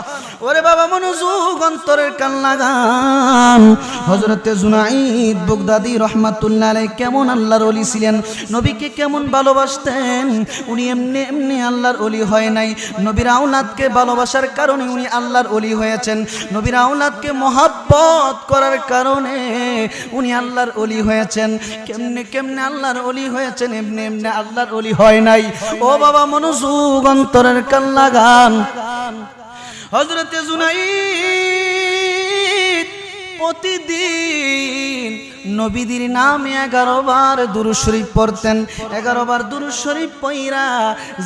ওরে বাবা মনোযোগ অন্তরের কান লাগান। হযরতে জুনাইদ বাগদাদী রাহমাতুল্লাহ আলাইহি কেমন আল্লাহর ওলি ছিলেন, নবীকে কেমন ভালোবাসতেন। উনি এমনি এমনি আল্লাহর ওলি হয় নাই, নবীর আওলাদকে ভালোবাসার কারণে উনি আল্লাহর ওলি হয়েছেন। নবীর আওলাদকে মহব্বত করার কারণে উনি আল্লাহর ওলি হয়েছেন। কেমনে কেমনে আল্লাহর ওলি হয়েছেন, এমনি এমনি আল্লাহর ওলি হয় নাই। ও বাবা মনোযোগ অন্তরের কান লাগান। হযরতে জুনাইদ প্রতিদিন নবীদের নামে 11 বার দুরূদ শরীফ পড়তেন। 11 বার দুরূদ শরীফ পড়া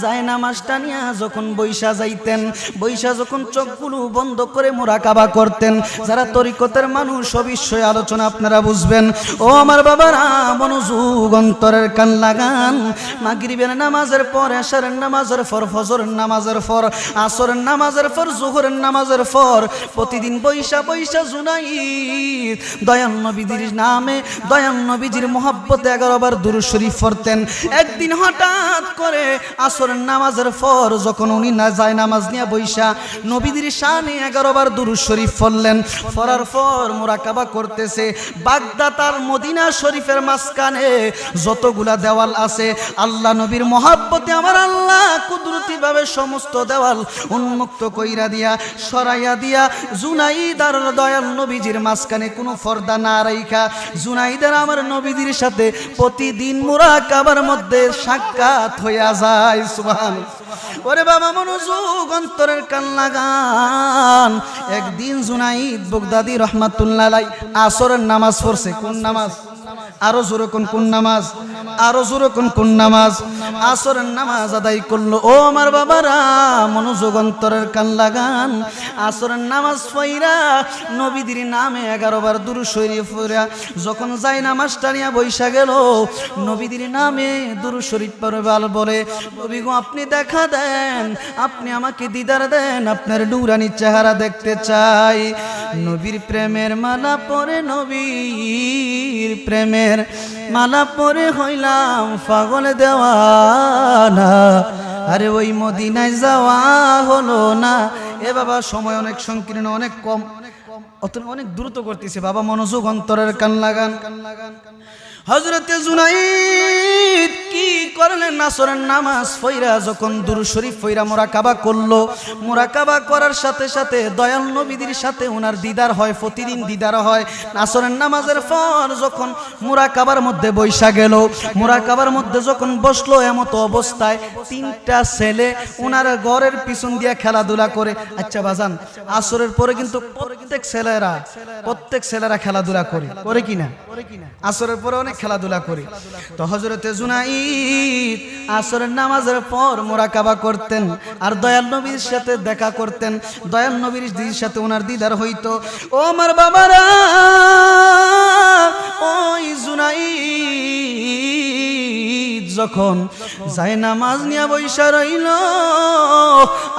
যায় নামাজটা নিয়া যখন বৈশা যাইতেন, বৈশা যখন চোখগুলো বন্ধ করে মুরাকাবা করতেন। যারা তরিকতের মানুষ অবশ্যই আলোচনা আপনারা বুঝবেন। ও আমার বাবারা মনোযোগ অন্তরের কান লাগান। মাগরিবের নামাজের পর, এশারের নামাজের পর, ফজরের নামাজের পর, আসরের নামাজের পর, যোহরের নামাজের পর প্রতিদিন বৈশা বৈশা জুনাইদ দয়াল নবীদের নামে দয়াল নবীজির মহব্বতে 11 বার দুরূদ শরীফ পড়তেন। একদিন হঠাৎ করে আসরের নামাজের পর যখন উনি না যায় নামাজ নিয়ে বৈশা নবীজির শানে 11 বার দুরূদ শরীফ পড়লেন। পড়ার পর মুরাকাবা করতেছে। বাগদাদ আর মদিনা শরীফের মাঝখানে যতগুলা দেওয়াল আছে আল্লাহ নবীর মহব্বতে আমার আল্লাহ কুদরতি ভাবে সমস্ত দেওয়াল উন্মুক্ত কইরা দিয়া সরাইয়া দিয়া জুনাইদ আর দয়াল নবীজির মাঝখানে কোনো পর্দা না রাইখা জুনাইদের আমার নবীদের সাথে প্রতিদিন মুরাকাবার মধ্যে সাক্ষাৎ হইয়া যায়। সুবহানাল্লাহ। ওরে বাবা মনোযোগ অন্তরের কান লাগান। একদিন জুনাইদ বাগদাদী রাহমাতুল্লাহ আলাইহি আসরের নামাজ পড়ছে। কোন নামাজ? আরো জোরে কোন নামাজ? আরো জোরে কোন নামাজ? আসরের নামাজ আদায় করলো। ও আমার বাবারা মনোযোগ অন্তরের কান লাগান। আসরের নামাজ পড়া নবীদের নামে 11 বার দুরূদ শরীফ পড়া যখন যায় নামাজটা নিয়ে বৈশা গেল নবীদের নামে দুরূদ শরীফ পড়ে বলে নবী গো আপনি দেখা দেন, আপনি আমাকে দিদার দেন, আপনার নূরানি চেহারা দেখতে চাই। নবীর প্রেমের মালা পরে, নবীর প্রেমের মালা পরে হইলাম পাগল দেওয়ানা। আরে ওই মদিনায় যাওয়া হলো না। এ বাবা সময় অনেক সংকীর্ণ, অনেক কম। অনেক দ্রুত করতেছে বাবা, মনোযোগ, অন্তরের কান লাগান। হযরতে জুনাইদ কি করলেন? আসরের নামাজ পড়া যখন দুরূদ শরীফ পড়া মুরাকাবা করলো, মুরাকাবা করার সাথে সাথে দয়াল নবীর সাথে ওনার দিদার হয়, প্রতিদিন দিদার হয়। আসরের নামাজের পর যখন মুরাকাবার মধ্যে বৈশা গেল, মুরাকাবার মধ্যে যখন বসলো, এমতো অবস্থায় তিনটা ছেলে ওনার ঘরের পিছন দিয়ে খেলাধুলা করে। আচ্ছা বাজান, আসরের পরে কিন্তু প্রত্যেক ছেলেরা খেলাধুলা করে কিনা? আসরের পরে অনেক খেলাধুলা করে। তো হযরতে জুনাইদ আসরের নামাজের পর মুরাকাবা করতেন আর দয়াল নবীর সাথে দেখা করতেন, দয়াল নবীর সাথে ওনার দিদার হইতো। ও আমার বাবারা, ওই জুনাইদ যখন যায় নামাজ নিয়ে বৈশা রইল,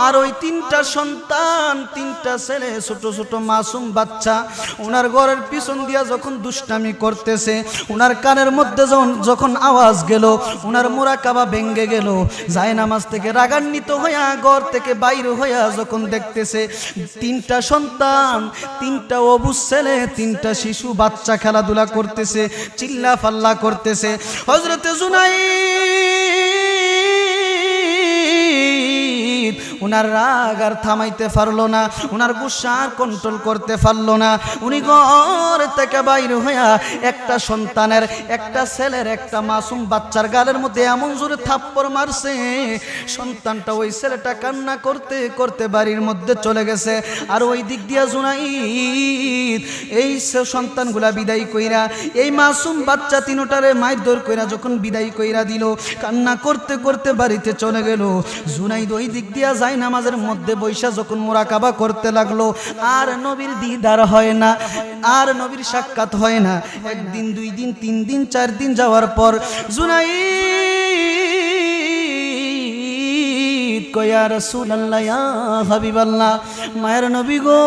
আর ওই তিনটা সন্তান, তিনটা ছেলে, ছোট ছোট মাসুম বাচ্চা ওনার ঘরের পিছন দিয়া যখন দুষ্টামি করতেছে, ওনার কানের মধ্যে যখন আওয়াজ গেল, ওনার মুরাকাবা ভেঙ্গে গেল। যায় নামাজ থেকে রাগান্বিত হইয়া ঘর থেকে বাইরে হইয়া যখন দেখতেছে তিনটা সন্তান, তিনটা অবুঝ ছেলে, তিনটা শিশু বাচ্চা খেলাধুলা করতেছে, চিল্লা ফাল্লা করতেছে, হযরতে জুনাইদ উনার রাগ আর থামাইতে পারলো না, উনার গুসা আর কন্ট্রোল করতে পারলো না। উনি ঘর থেকে বাইরে হইয়া একটা সন্তানের, একটা ছেলের, একটা মাসুম বাচ্চার গালের মধ্যে এমন জোরে থাপ্পড় মারছে, সন্তানটা, ওই ছেলেটা কান্না করতে করতে বাড়ির মধ্যে চলে গেছে। আর ওই দিক দিয়া জুনাইদ এই সন্তানগুলা বিদায় কইরা, এই মাসুম বাচ্চা তিনটারে মারধর কইরা যখন বিদায় কইরা দিল, কান্না করতে করতে বাড়িতে চলে গেল। জুনাইদ ওই দিক দিয়া যায় নামাজের মধ্যে বৈশা যখন মুরাকাবা করতে লাগলো, আর নবীর দিদার হয় না, আর নবীর সাক্ষাৎ হয় না। একদিন, 2 দিন, 3 দিন, 4 দিন যাওয়ার পর জুনাইদ কয়, ইয়া রাসূলুল্লাহ, ইয়া হাবিবাল্লাহ, মায়ের নবী গো,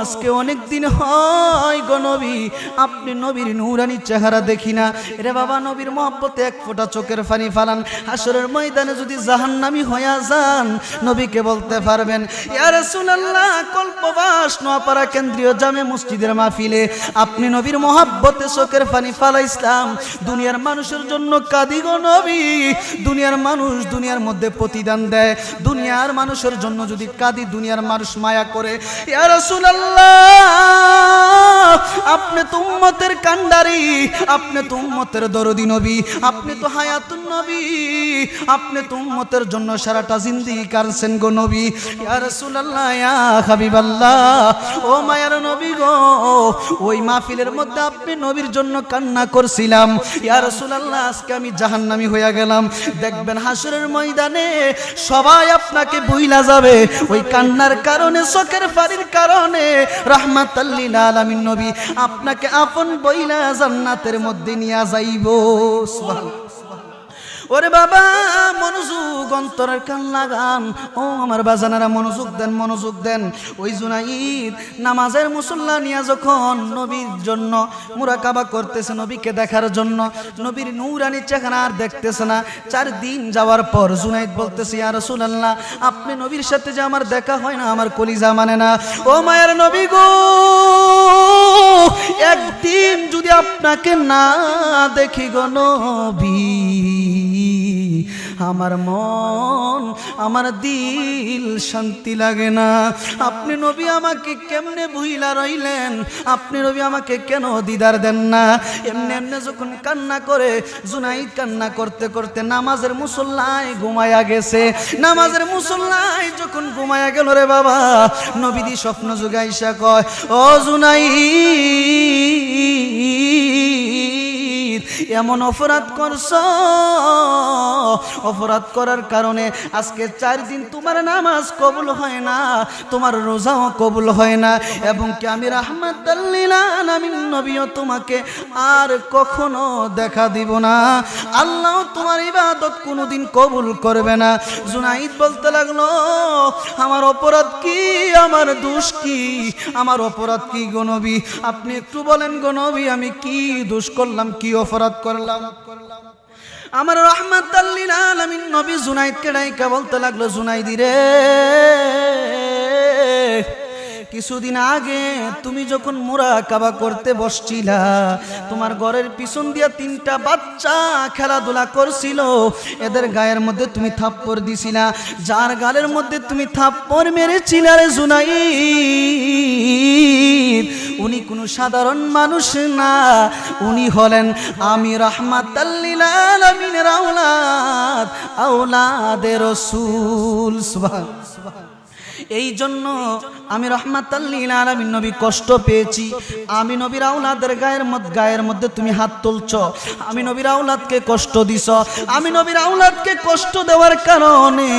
আজকে অনেক দিন হয় গো নবী, আপনি নবীর নূরানি চেহারা দেখি না। রে বাবা, নবীর মহব্বতে এক ফোঁটা চোখের পানি ফালান। হাসরের ময়দানে যদি জাহান্নামী হইয়া যান, নবীকে বলতে পারবেন, ইয়া রাসূলুল্লাহ, কল্পবাস নোয়াপাড়া কেন্দ্রীয় জামে মসজিদের মাহফিলে আপনি নবীর মহব্বতে চোখের পানি ফালাইছিলাম, দুনিয়ার মানুষের জন্য কাঁদি গো নবী। দুনিয়ার মানুষ দুনিয়ার মধ্যে প্রতিদান দেয়, দুনিয়ার মানুষের জন্য যদি কাঁদি, দুনিয়ার মানুষ মায়া করে। ইয়া রাসূলুল্লাহ, আপনি তো উম্মতের কান্ডারি, আপনি তো উম্মতের দরদি নবী, আপনি তো হায়াতুন নবী, আপনি তো উম্মতের জন্য সারাটা জিন্দেগি কাটছেন গো নবী। ইয়া রাসূলুল্লাহ, ইয়া হাবিবাল্লাহ, ও মায়ার নবী গো, ওই মাহফিলের মধ্যে আপনি নবীর জন্য কান্না করছিলাম। ইয়া রাসূলুল্লাহ, আজকে আমি জাহান্নামী হইয়া গেলাম। দেখবেন হাসরের ময়দানে সবাই আপনাকে ভুইলা যাবে, ওই কান্নার কারণে, চোখের পানির কারণে। রাহমাতাল লিল আলামিন নবী আপনাকে আপন বইলা জান্নাতের মধ্যে নিয়ে যাইব। সুবহানাল্লাহ। ওরে বাবা, মনোযোগ, অন্তরের কান লাগান। ও আমার বাজানারা, মনোযোগ দেন, মনোযোগ দেন। ওই জুনাইদ নামাজের মুসল্লা নিয়ে যখন নবীর জন্য মুরাকাবা করতেছে, নবীকে দেখার জন্য, নবীর নূরানি চেহারা আর দেখতেছে না। 4 দিন যাওয়ার পর জুনাইদ বলতেছে, ইয়া রাসূলুল্লাহ, আপনি নবীর সাথে যে আমার দেখা হয় না, আমার কলিজা মানে না। ও মায়ের নবী গো, একদিন যদি আপনাকে না দেখি গো নবী, আমার মন, আমার দিল শান্তি লাগে না। আপনি নবী আমাকে কেমনে ভুইলা রইলেন? আপনি নবী আমাকে কেন দিদার দেন না? এমনি এমনি যখন কান্না করে, জুনাইদ কান্না করতে করতে নামাজের মুসল্লায় ঘুমায়া গেছে। নামাজের মুসল্লায় যখন ঘুমায়া গেল, রে বাবা, নবীদি স্বপ্ন যুগাইসা কয়, ও জুনাইদ, এমন অপরাধ করছো, অপরাধ করার কারণে আজকে 4 দিন তোমার নামাজ কবুল হয় না, তোমার রোজাও কবুল হয় না, এবং কি আমি রাহমাতাল লিল আলামিন নবীও তোমাকে আর কখনো দেখা দিব না। আল্লাহ তোমার ইবাদত কোনোদিন কবুল করবে না। জুনাইদ বলতে লাগলো, আমার অপরাধ কি, আমার দোষ কি, আমার অপরাধ কি গো নবী? আপনি একটু বলেন গো নবী, আমি কি দোষ করলাম, কি অপরাধ করলাম? আমার রাহমাতাল লিল আলামিন নবী জুনাইদকে ডাইকা বলতে লাগলো, জুনাইদি রে, কিছুদিন আগে তুমি যখন মুরাকাবা করতে বসছিলা, তোমার ঘরের পিছন দিয়া 3টা বাচ্চা খেলাধুলা করছিল, এদের গায়ের মধ্যে তুমি থাপ্পড় দিছিলা। যার গালের মধ্যে তুমি থাপ্পড় মেরেছিলা রে জুনাইদ, উনি কোনো সাধারণ মানুষ না, উনি হলেন আমি রাহমাতাল লিল আলামিনের আওলাদ, আওলাদে রাসূল। সুবহানাল্লাহ। এই জন্য আমি রাহমাতাল লিল আলামিন নবী কষ্ট পেয়েছি। আমি নবীর আওলাদের গায়ের মধ্যে তুমি হাত তুলছ, আমি নবীর আওলাদকে কষ্ট দিছ। আমি নবীর আওলাদকে কষ্ট দেওয়ার কারণে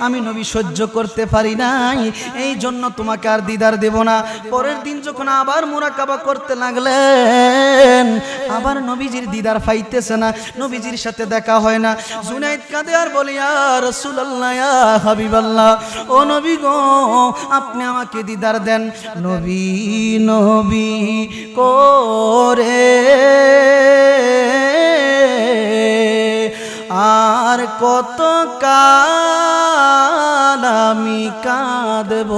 আমি নবী সহ্য করতে পারি নাই, এই জন্য তোমাকে আর দিদার দেব না। পরের দিন যখন আবার মুরাকাবা করতে লাগলেন, আবার নবীজির দিদার পাইতেছে না, নবীজির সাথে দেখা হয় না। জুনাইদ কাঁদে আর বলে, ইয়া রাসূলুল্লাহ, ইয়া হাবিবাল্লাহ, ও নবী গো, আপনি আমাকে দিদার দেন। নবী নবী করে আর কত কাল আমি কাঁদব,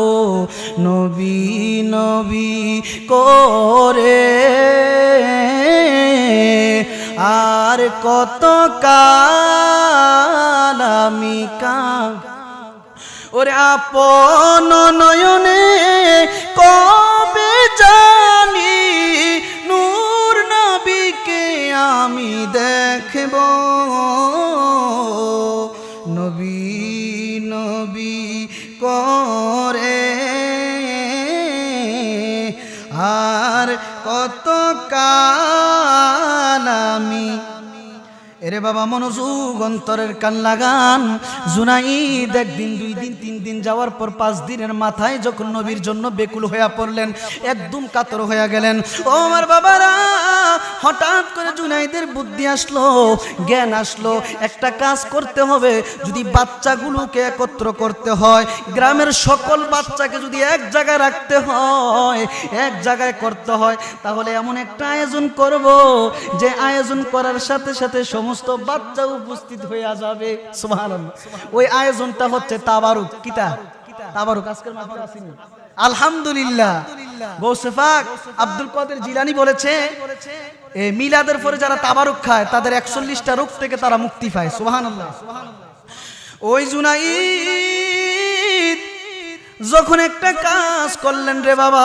নবী নবী করে আর কত কাল আমি কাঁদব। ওরে আপন নয়নে কবে জানি নূর নবীকে আমি দেখব, নবী নবী করে আর কত কাল আমি। এরে বাবা, মনোযোগ অন্তরের কান লাগান। জুনাইদ 1 দিন 2 দিন 3 দিন যাওয়ার পর 5 দিনের মাথায় যখন নবীর জন্য বেকুল হয়ে পড়লেন, একদম কাতর হয়ে গেলেন। ও আমার বাবারা, হঠাৎ করে জুনাইদের বুদ্ধি আসলো, জ্ঞান আসলো, একটা কাজ করতে হবে। যদি বাচ্চাগুলোকে একত্র করতে হয়, গ্রামের সকল বাচ্চাকে যদি এক জায়গায় রাখতে হয়, এক জায়গায় করতে হয়, তাহলে এমন একটা আয়োজন করব যে আয়োজন করার সাথে সাথে সমস্ত বাচ্চা উপস্থিত হয়ে যাবে। সুবহানাল্লাহ। ওই আয়োজনটা হচ্ছে তাবারুক। কিতা তাবারুক? আজকের মাহফিলে আসেনি আলহামদুলিল্লাহ। গৌসে পাক আব্দুল কাদের জিলানী বলেছে, এই মিলাদের পরে যারা তাবারুক খায় তাদের 41টা রোগ থেকে তারা মুক্তি পায়। সুবহানাল্লাহ। ওই জুনাইদ যখন একটা কাজ করলেন রে বাবা,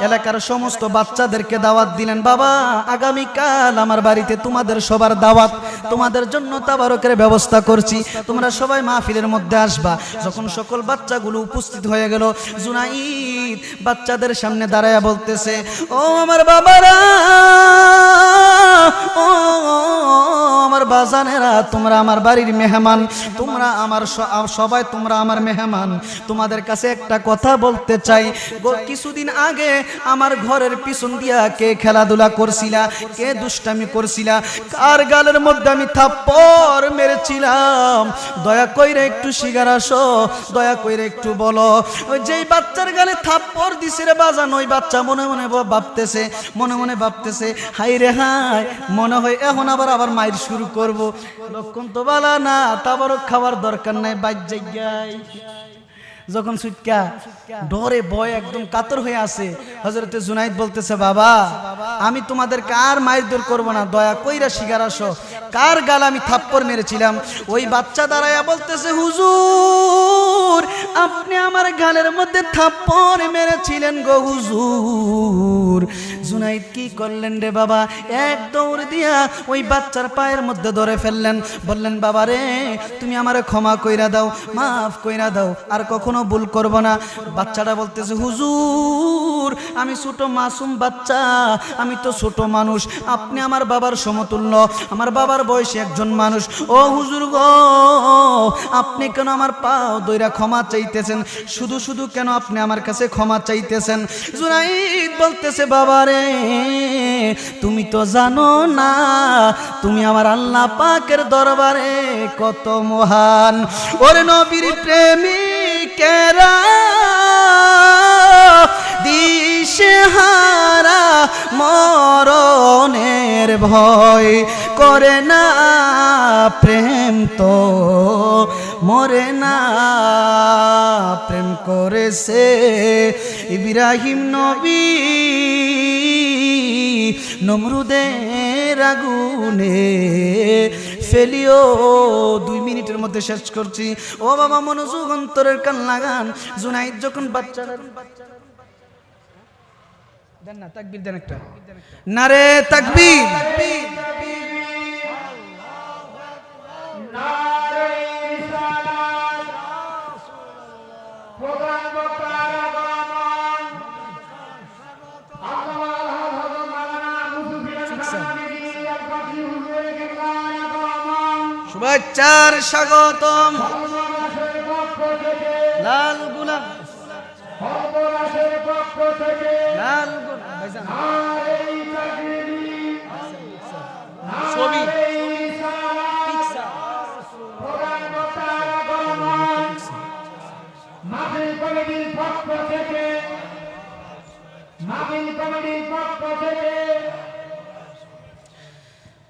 এলাকার সমস্ত বাচ্চাদেরকে দাওয়াত দিলেন। বাবা, আগামীকাল আমার বাড়িতে তোমাদের সবার দাওয়াত, তোমাদের জন্য তাবারকের ব্যবস্থা করছি, তোমরা সবাই মাহফিলের মধ্যে আসবা। যখন সকল বাচ্চাগুলো উপস্থিত হয়ে গেল, জুনাইদ বাচ্চাদের সামনে দাঁড়ায়া বলতেছে, ও আমার বাবারা, ও আমার বাজানেরা, তোমরা আমার বাড়ির মেহমান, তোমরা আমার সবাই তোমরা আমার মেহমান। তোমাদের কাছে একটা কথা বলতে চাই। কিছুদিন আগে আমার ঘরের পিছন দিয়া কে খেলাধুলা করছিলা, কে দুষ্টামি করছিলা, কার গালের মধ্যে আমি থাপ্পড় মেরেছিলাম, দয়া কইরে একটু শিগার আসো, দয়া কইরে একটু বলো। ওই যেই বাচ্চার গালে থাপ্পড় দিছে রে বাজান, ওই বাচ্চা মনে মনে ভাবতেছে, হাই রে হাই, মনে হয় এখন আবার মাইর শুরু করব। লক্ষণ তো বালা না, তাবারক খাওয়ার দরকার নাই, বাইর জায়গায়। যখন সুটকা ডরে ভয় একদম কাতর হয়ে আছে, হযরতে জুনাইদ বলতেছে, বাবা, আমি তোমাদের কার মাইর দূর করবো না, দয়া কইরা শিগার আসো, কার গাল আমি থাপ্পড় মেরেছিলাম। ওই বাচ্চা দাঁড়ায়া বলতেছে, হুজুর, আপনি আমার গালের মধ্যে থাপ্পড় মেরেছিলেন গো হুজুর। জুনাইদ কি করলেন রে বাবা, এক দৌড় দিয়া ওই বাচ্চার পায়ের মধ্যে ধরে ফেললেন, বললেন, বাবা রে, তুমি আমারে ক্ষমা কইরা দাও, মাফ কইরা দাও, আর কখনো ভুল করব না। বাচ্চাটা বলতেছে, হুজুর, আমি ছোট মাসুম বাচ্চা, আমি তো ছোট মানুষ, আপনি আমার বাবার সমতুল্য, আমার বাবার বয়সী একজন মানুষ। ও হুজুর গো, আপনি কেন আমার পাও দইরা ক্ষমা চাইতেছেন? শুধু শুধু কেন আপনি আমার কাছে ক্ষমা চাইতেছেন? জুনাইদ বলতেছে, বাবা রে, তুমি তো জানো না তুমি আমার আল্লাহ পাকের দরবারে কত মহান। ওরে নবীর প্রেমিকেরা দিশেহারা মরণের ভয় করে না, প্রেম তো মরে না প্রেম করেছে ইব্রাহিম নবী নমরুদের আগুনে ফেলিও। 2 মিনিটের মধ্যে শেষ করছি। ও বাবা মনোযোগ অন্তরের কান লাগান। জুনাইদ যখন বাচ্চা দেন না, তাকবীর দেন একটা, নারে তাকবীর। শুভেচ্ছার স্বাগতম। লাল গোলাপ লাল ছবি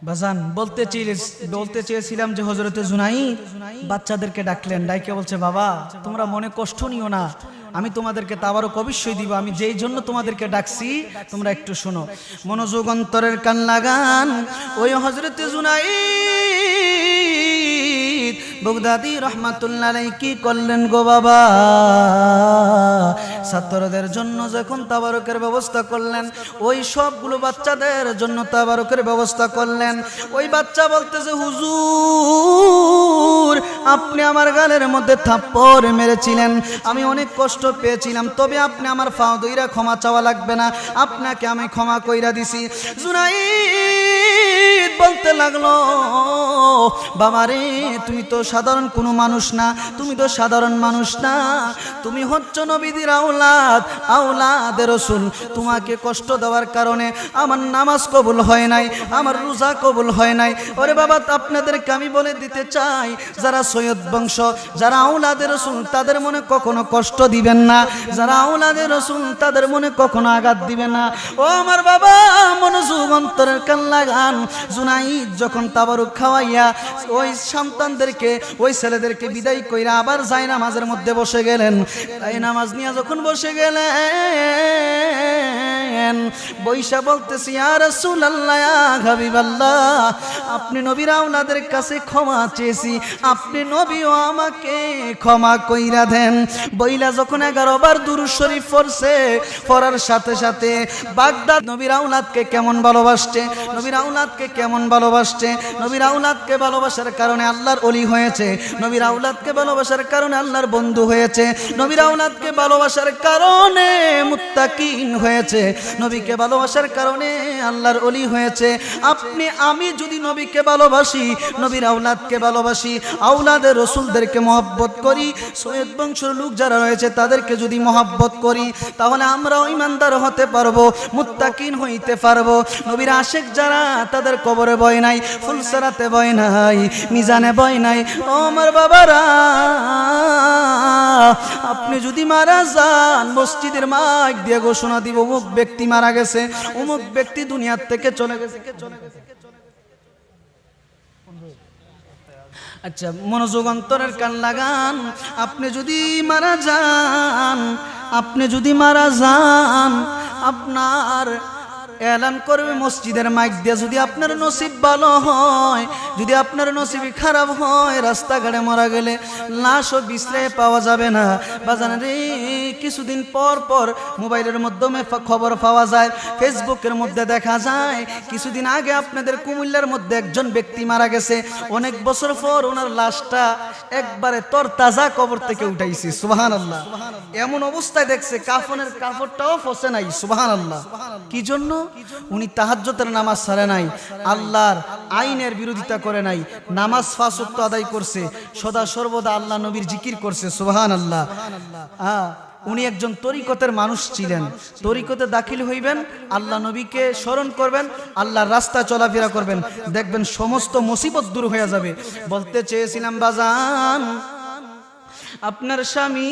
বাজান বলতে চেয়েছিলাম যে হযরতে জুনাইদ বাচ্চাদেরকে ডাকলেন, ডাইকে বলছে বাবা তোমরা মনে কষ্ট নিও না, আমি তোমাদেরকে তাবারক অবশ্যই দিব, আমি যেই জন্য তোমাদেরকে ডাকছি তোমরা একটু শোনো। মনোযোগ অন্তরের কান লাগান। ওই হযরতে জুনাইদ বাগদাদী রাহমাতুল্লাহ আলাইহি কি করলেন গো বাবা, ছাত্রদের জন্য যখন তাবারকের ব্যবস্থা করলেন, ওই সবগুলো বাচ্চাদের জন্য তাবারকের ব্যবস্থা করলেন। ওই বাচ্চা বলতেছে হুজুর আপনি আমার গালের মধ্যে থাপ্পড় মেরেছিলেন, আমি অনেক কষ্ট পেয়েছিলাম, তবে আপনি আমার পাও ধইরা ক্ষমা চাওয়া লাগবে না, আপনাকে আমি ক্ষমা কইরা দিছি। জুনাইদ বলতে লাগলো বাবা রে তুমি তো সাধারণ কোনো মানুষ না, তুমি তো সাধারণ মানুষ না, তুমি হচ্ছ নবীদের আওলাদের রাসূল। তোমাকে কষ্ট দেওয়ার কারণে আমার নামাজ কবুল হয় নাই, আমার রোজা কবুল হয় নাই। ওরে বাবা আপনাদেরকে আমি বলে দিতে চাই, যারা সৈয়দ বংশ, যারা আওলাদের রাসূল তাদের মনে কখনো কষ্ট দিবেন না, যারা আওলাদের রাসূল তাদের মনে কখনো আঘাত দিবেন না। ও আমার বাবা মনোযোগ অন্তরের কান লাগান। জুনাইদ যখন তাবারুক খাওয়াইয়া ওই সন্তানদেরকে ওই ছেলেদেরকে বিদায় কইরা আবার যায় নামাজের মধ্যে বসে গেলেন। তাই নামাজ নিয়ে যখন বসে গেলেন বৈশা বলতেছি ইয়া রাসূলুল্লাহ ইয়া হাবিবাল্লাহ, আপনি নবীর আওলাদের কাছে ক্ষমা চেয়েছি, আপনি নবীও আমাকে ক্ষমা কইরা দেন। বইলা যখন 11 বার দুরূদ শরীফ পড়ছে, পড়ার সাথে সাথে বাগদাদ নবীর আওলাদকে কেমন ভালোবাসছে, নবীর আওলাদকে কেমন ভালোবাসছে, নবীর আওলাদকে ভালোবাসার কারণে আল্লাহর ওলি হয়েছে, নবীর আওলাদকে ভালোবাসার কারণে আল্লাহর বন্ধু হয়েছে, নবীর আওলাদকে ভালোবাসার কারণে মুত্তাকিন হয়েছে, নবীকে ভালোবাসার কারণে আল্লাহর ওলি হয়েছে। আপনি আমি যদি নবীকে ভালোবাসি, নবীর আওলাদকে ভালোবাসি, আওলাদের রাসূলদেরকে মহব্বত করি, সৈয়দ বংশের লোক যারা রয়েছে তাদেরকে যদি মহব্বত করি, তাহলে আমরাও ঈমানদার হতে পারবো, মুত্তাকিন হইতে পারবো। নবীর আশিক যারা তাদের কবরে ভয় নাই, ফুলসরাতে ভয় নাই, মিজানে ভয় নাই। ও আমার বাবারা আপনি যদি মারা যান মসজিদের মাইক দিয়ে ঘোষণা দিব অমুক ব্যক্তি মারা গেছে, অমুক ব্যক্তি দুনিয়ার থেকে চলে গেছে। আচ্ছা মনোযোগ অন্তরের কান লাগান। আপনি যদি মারা যান, আপনি যদি মারা যান, আপনার এলান করবে মসজিদের মাইক দিয়ে, যদি আপনার নসিব ভালো হয়, যদি আপনার নসিব খারাপ হয়, রাস্তাঘাটে মারা গেলে লাশও বিশ্রায় পাওয়া যাবে না। বাজান রে কিছুদিন পর পর মোবাইলের মাধ্যমে খবর পাওয়া যায়, ফেসবুকের মধ্যে দেখা যায়, কিছুদিন আগে আপনাদের কুমিল্লার মধ্যে একজন ব্যক্তি মারা গেছে, অনেক বছর পর ওনার লাশটা একবারে তরতাজা কবর থেকে উঠাইছে। সুবহানাল্লাহ। এমন অবস্থায় দেখছে কাফনের কাপড়টাও ফসে নাই। সুবহানাল্লাহ। কি জন্য? উনি তাহাজ্জুদের নামাজ ছাড়ে নাই, আল্লাহর আইনের বিরোধিতা করে নাই, নামাজ 5 ওয়াক্ত আদায় করছে, সদা সর্বদা আল্লাহ নবীর জিকির করছে। সুবহানাল্লাহ। উনি একজন তরিকতের মানুষ ছিলেন। তরিকতে দাখিল হইবেন, আল্লাহ নবীকে স্মরণ করবেন, আল্লাহর রাস্তায় চলাফেরা করবেন, দেখবেন সমস্ত মুসিবত দূর হয়ে যাবে। বলতে চেয়েছিলাম বাজান আপনার স্বামী,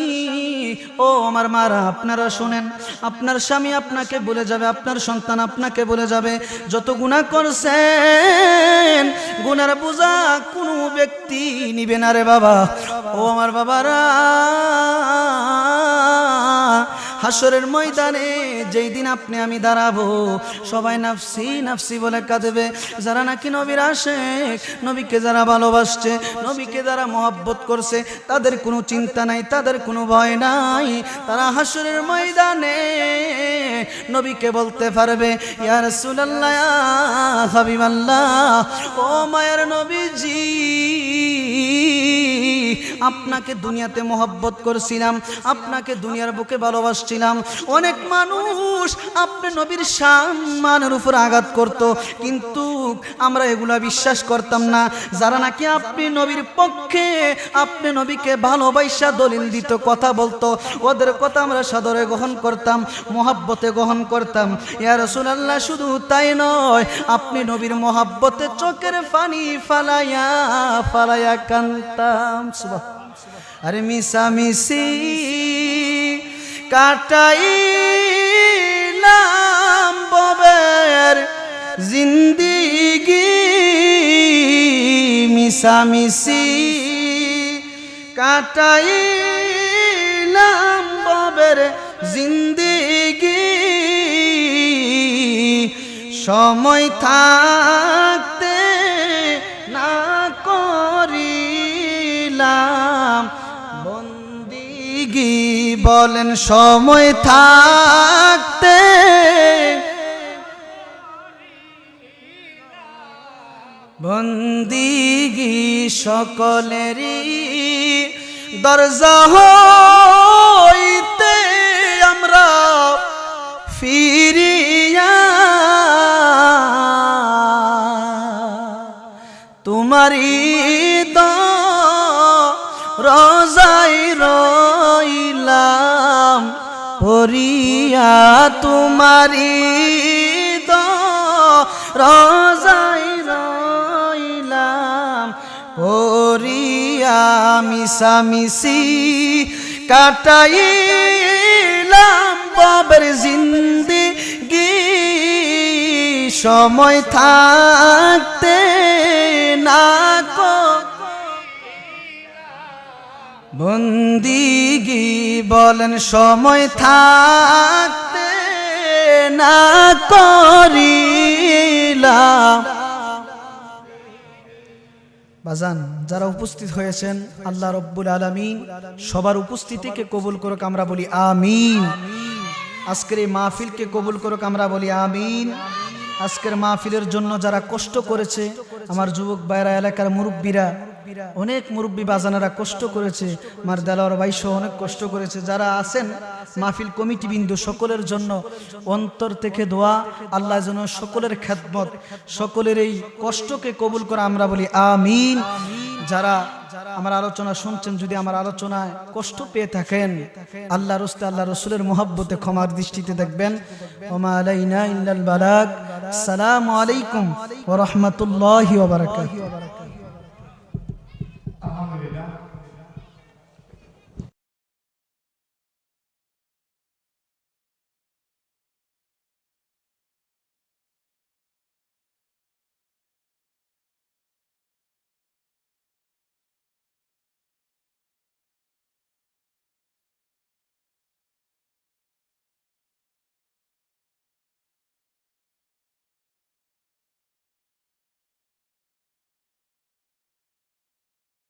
ও আমার মারা আপনারা শুনেন, আপনার স্বামী আপনাকে বলে যাবে, আপনার সন্তান আপনাকে বলে যাবে যত গুনাহ করছেন গুনার বোঝা কোনো ব্যক্তি নিবে না রে বাবা। ও আমার বাবারা, হাসরের ময়দানে যেই দিন আপনি আমি দাঁড়াবো সবাই নাফসি নাফসি বলে কাঁদবে। যারা নাকি নবীর আশিক, নবীকে যারা ভালোবাসছে, নবীকে যারা মহব্বত করছে, তাদের কোনো চিন্তা নাই, তাদের কোনো ভয় নাই। তারা হাসরের ময়দানে নবীকে বলতে পারবে, ইয়া রাসূলুল্লাহ, ইয়া হাবিবাল্লাহ, ও মায়ের নবীজি, আপনাকে দুনিয়াতে মহব্বত করছিলাম, আপনাকে দুনিয়ার বুকে ভালোবাসছিলাম। অনেক মানুষ আপনি নবীর সম্মানের উপর আঘাত করত, কিন্তু আমরা এগুলা বিশ্বাস করতাম না। যারা নাকি আপনি নবীর পক্ষে, আপনি নবীকে ভালোবাসা দলিল দিত, কথা বলতো, ওদের কথা আমরা সাদরে গ্রহণ করতাম, মহব্বতে গ্রহণ করতাম। ইয়া রাসূলুল্লাহ, শুধু তাই নয়, আপনি নবীর মহব্বতে চোখের পানি ফালাইয়া ফালাইয়া কান্তাম। আরে মিশামিশি কাটাইলাম ববের জিন্দিগি, মিশামিশি কাটাইলাম ববের জিন্দিগি, সময় থাকতে না করিলাম বন্দিগি। বলেন সময় থাকতে বন্দিগি, সকলেরই দরজা হইতে আমরা ফিরিয়া তোমারি রোজাই রইলাম পরিয়া, তোমারি রোজাই রইলাম পরিয়া, মিশামিশি কাটাইলাম ববের জিন্দিগি, সময় থাকতে না বন্দিগি। বলেন সময় থাকতে না করিলাম। বাজান, যারা উপস্থিত হয়েছেন, আল্লাহ রব্বুল আলামিন সবার উপস্থিতিকে কবুল করুক, আমরা বলি আমিন। আজকের এই মাহফিলকে কবুল করুক, আমরা বলি আমিন। আজকের মাহফিলের জন্য যারা কষ্ট করেছে, আমার যুবক ভাইরা, এলাকার মুরব্বীরা, অনেক মুরব্বী বাজানেরা কষ্ট করেছে, আমার দেলোয়ার ভাই সহ অনেক কষ্ট করেছে। যারা আছেন মাহফিল কমিটি বিন্দু, সকলের জন্য অন্তর থেকে দোয়া, আল্লাহ যেন সকলের খেদমত, সকলের এই কষ্টকে কবুল করে, আমরা বলি আমিন। যারা আমার আলোচনা শুনছেন, যদি আমার আলোচনায় কষ্ট পেয়ে থাকেন, আল্লাহ রাস্তে আল্লাহ রাসূলের মুহাব্বতে ক্ষমার দৃষ্টিতে দেখবেন। ওমা আলাইনা ইল্লাল বালাগ। আসসালামু আলাইকুম ওয়া রাহমাতুল্লাহি ওয়া বারাকাতুহু।